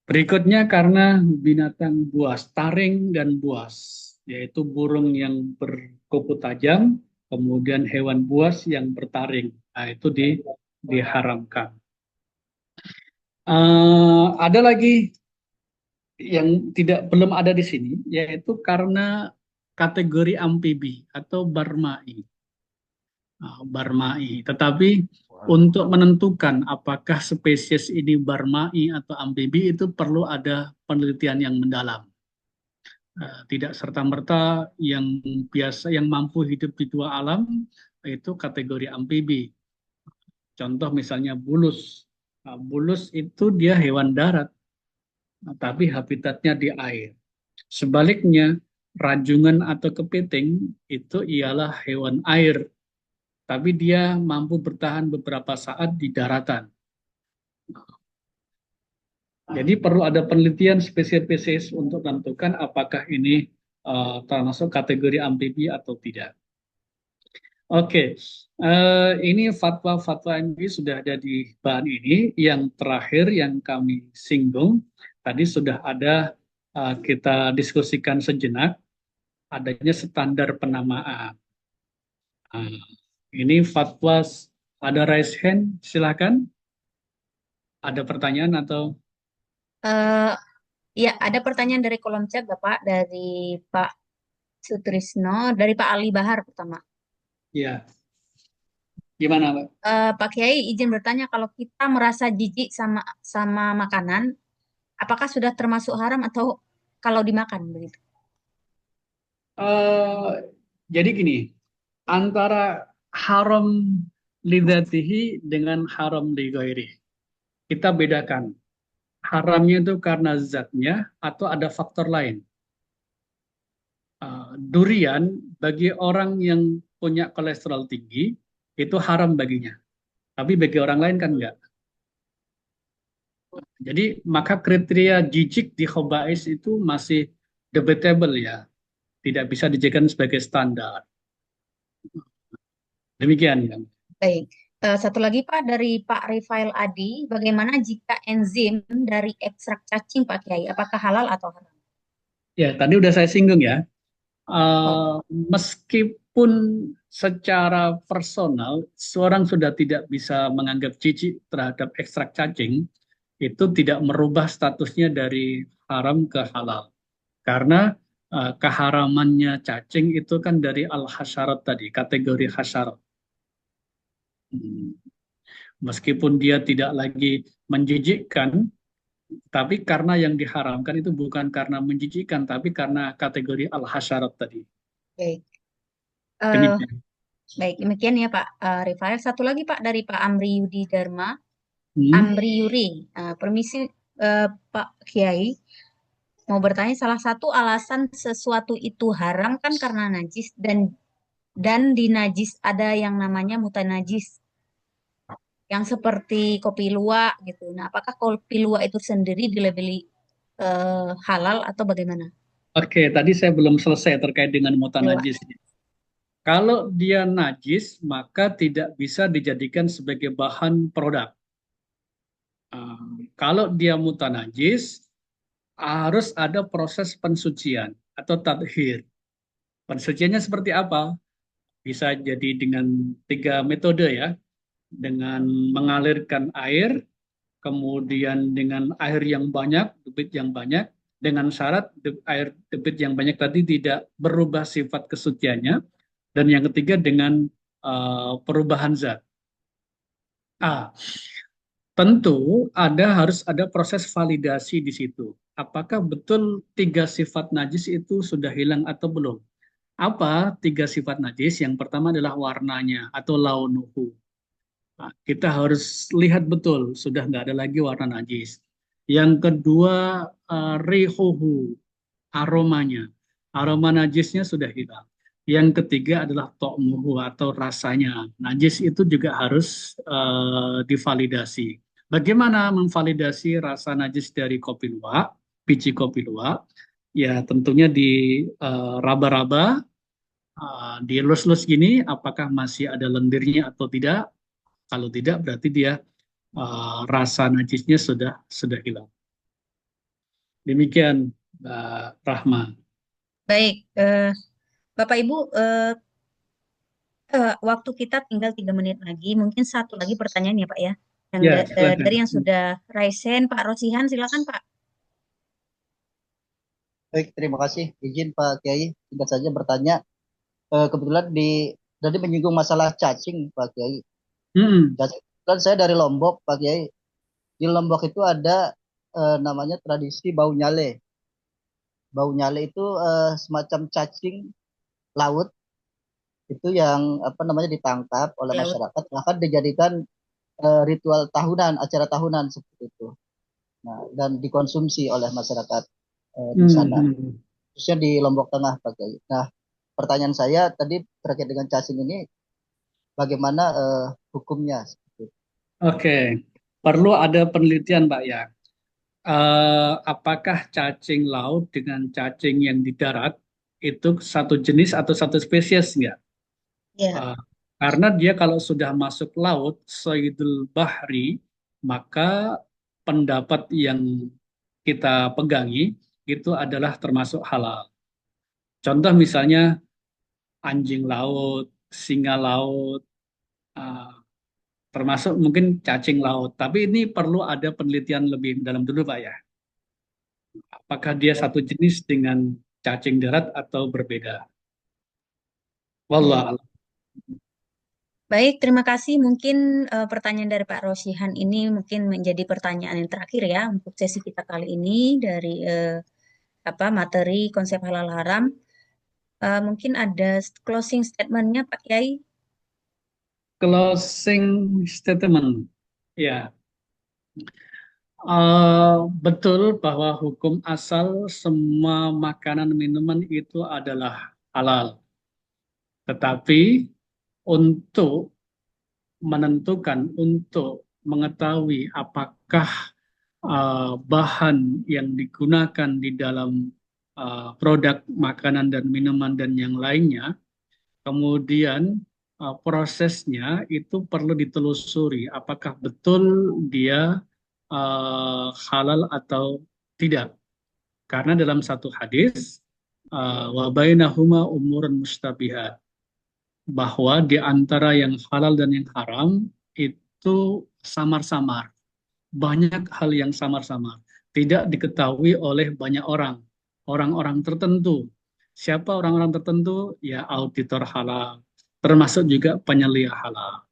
Berikutnya karena binatang buas, taring dan buas, yaitu burung yang berkuku tajam, kemudian hewan buas yang bertaring. Nah, itu diharamkan. Ada lagi yang belum ada di sini, yaitu karena kategori amfibi atau barmai. Barmai, tetapi untuk menentukan apakah spesies ini barmai atau amfibi itu perlu ada penelitian yang mendalam. Tidak serta-merta yang biasa yang mampu hidup di dua alam itu kategori amfibi. Contoh misalnya bulus. Bulus itu dia hewan darat, tapi habitatnya di air. Sebaliknya, rajungan atau kepiting itu ialah hewan air, tapi dia mampu bertahan beberapa saat di daratan. Jadi perlu ada penelitian spesies-spesies untuk menentukan apakah ini termasuk kategori amfibi atau tidak. Oke, ini fatwa-fatwa MUI sudah ada di bahan ini. Yang terakhir yang kami singgung, tadi sudah ada kita diskusikan sejenak, adanya standar penamaan. Ini fatwa, ada raise hand, silakan. Ada pertanyaan atau? Ya, ada pertanyaan dari kolom chat, Bapak, dari Pak Sutrisno, dari Pak Ali Bahar pertama. Ya, gimana, Pak? Pak Kiai, izin bertanya, kalau kita merasa jijik sama makanan, apakah sudah termasuk haram atau kalau dimakan begitu? Jadi gini, antara haram lidzatihi dengan haram li ghairi. Kita bedakan. Haramnya itu karena zatnya atau ada faktor lain. Durian bagi orang yang punya kolesterol tinggi itu haram baginya, tapi bagi orang lain kan enggak. Jadi maka kriteria jijik di khobais itu masih debatable ya, tidak bisa dijadikan sebagai standar. Demikian ya. Baik. Satu lagi Pak, dari Pak Rifail Adi, bagaimana jika enzim dari ekstrak cacing Pak Kiai, apakah halal atau haram? Ya, tadi udah saya singgung ya. Meskipun secara personal seorang sudah tidak bisa menganggap jijik terhadap ekstrak cacing, itu tidak merubah statusnya dari haram ke halal. Karena keharamannya cacing itu kan dari al-hasyarat tadi, kategori hasyarat. Meskipun dia tidak lagi menjijikkan, tapi karena yang diharamkan itu bukan karena menjijikkan, tapi karena kategori al-hasyarat tadi. Baik. Demikian. Baik, demikian ya Pak Rifail. Satu lagi Pak, dari Pak Amri Yudi Dharma. Amri Yuri, permisi Pak Kiai, mau bertanya, salah satu alasan sesuatu itu haram kan karena najis, dan di najis ada yang namanya mutanajis, yang seperti kopi luwak gitu. Nah, apakah kopi luwak itu sendiri dilabeli halal atau bagaimana? Oke, tadi saya belum selesai terkait dengan mutanajis. Kalau dia najis, maka tidak bisa dijadikan sebagai bahan produk. Kalau dia mutanajis, harus ada proses pensucian atau tathir. Pensuciannya seperti apa? Bisa jadi dengan 3 metode ya. Dengan mengalirkan air, kemudian dengan air yang banyak, debit yang banyak, dengan syarat air debit yang banyak tadi tidak berubah sifat kesuciannya, dan yang ketiga dengan perubahan zat. Tentu harus ada proses validasi di situ. Apakah betul 3 sifat najis itu sudah hilang atau belum? Apa 3 sifat najis? Yang pertama adalah warnanya atau launuhu. Kita harus lihat betul, sudah nggak ada lagi warna najis. Yang kedua, rihuhu, aromanya. aroma najisnya sudah hilang. Yang ketiga adalah to'muhu atau rasanya. Najis itu juga harus divalidasi. Bagaimana memvalidasi rasa najis dari kopi luwak, biji kopi luwak? Ya tentunya di raba-raba, dielus-elus gini, apakah masih ada lendirnya atau tidak? Kalau tidak, berarti dia rasa najisnya sudah hilang. Demikian, Mbak Rahma. Baik, Bapak Ibu, waktu kita tinggal 3 menit lagi. Mungkin satu lagi pertanyaan ya Pak ya. Yang Ya, silakan. dari yang sudah raise hand, Pak Rosihan, silakan Pak. Baik, terima kasih. Izin Pak Kiai, singkat saja bertanya. Kebetulan tadi menyinggung masalah cacing Pak Kiai. Cacing, kan saya dari Lombok Pak Kiai. Di Lombok itu ada namanya tradisi bau nyale. Bau nyale itu semacam cacing laut itu yang ditangkap oleh masyarakat, bahkan dijadikan ritual tahunan, acara tahunan seperti itu. Nah, dan dikonsumsi oleh masyarakat di sana, khususnya di Lombok Tengah Pak Kiai. Nah, pertanyaan saya tadi terkait dengan cacing ini, bagaimana hukumnya? Oke, perlu ada penelitian Mbak ya. Apakah cacing laut dengan cacing yang di darat itu satu jenis atau satu spesies enggak? Karena dia kalau sudah masuk laut, Sayyidul Bahri, maka pendapat yang kita pegangi itu adalah termasuk halal. Contoh misalnya anjing laut, singa laut, termasuk mungkin cacing laut. Tapi ini perlu ada penelitian lebih dalam dulu Pak ya. Apakah dia satu jenis dengan cacing darat atau berbeda? Wallah. Baik, terima kasih. Mungkin pertanyaan dari Pak Rosihan ini mungkin menjadi pertanyaan yang terakhir ya untuk sesi kita kali ini dari materi konsep halal haram. Mungkin ada closing statement-nya Pak Kiai. Closing statement, ya. Betul bahwa hukum asal semua makanan minuman itu adalah halal. Tetapi untuk menentukan, untuk mengetahui apakah bahan yang digunakan di dalam produk makanan dan minuman dan yang lainnya, kemudian prosesnya itu perlu ditelusuri apakah betul dia halal atau tidak. Karena dalam satu hadis wa bainahuma umurun mustabihat, bahwa di antara yang halal dan yang haram itu samar-samar. Banyak hal yang samar-samar, tidak diketahui oleh banyak orang, orang-orang tertentu. Siapa orang-orang tertentu? Ya auditor halal, termasuk juga penyelia halal.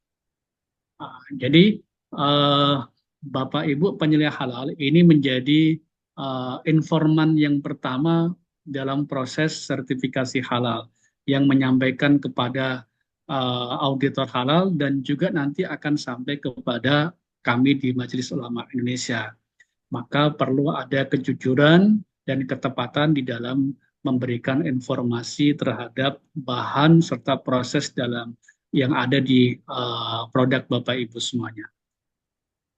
Jadi Bapak Ibu penyelia halal ini menjadi informan yang pertama dalam proses sertifikasi halal, yang menyampaikan kepada auditor halal dan juga nanti akan sampai kepada kami di Majelis Ulama Indonesia. Maka perlu ada kejujuran dan ketepatan di dalam memberikan informasi terhadap bahan serta proses dalam yang ada di produk Bapak Ibu semuanya.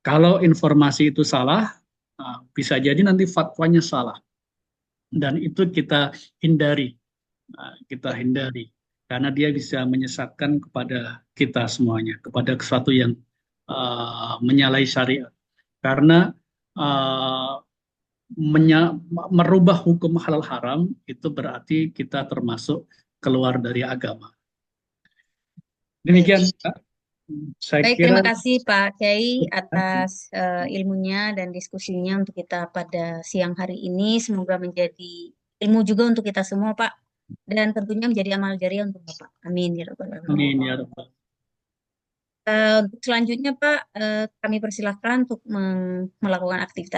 Kalau informasi itu salah, bisa jadi nanti fatwanya salah. Dan itu kita hindari. Karena dia bisa menyesatkan kepada kita semuanya, kepada sesuatu yang menyalahi syariat. Karena merubah hukum halal haram itu berarti kita termasuk keluar dari agama. Demikian, saya Baik, kira. terima kasih Pak Kiai atas ilmunya dan diskusinya untuk kita pada siang hari ini. Semoga menjadi ilmu juga untuk kita semua Pak, dan tentunya menjadi amal jariah untuk Bapak. Amin ya rabbal alamin. Amin ya rabbal. Untuk selanjutnya Pak, kami persilahkan untuk melakukan aktivitas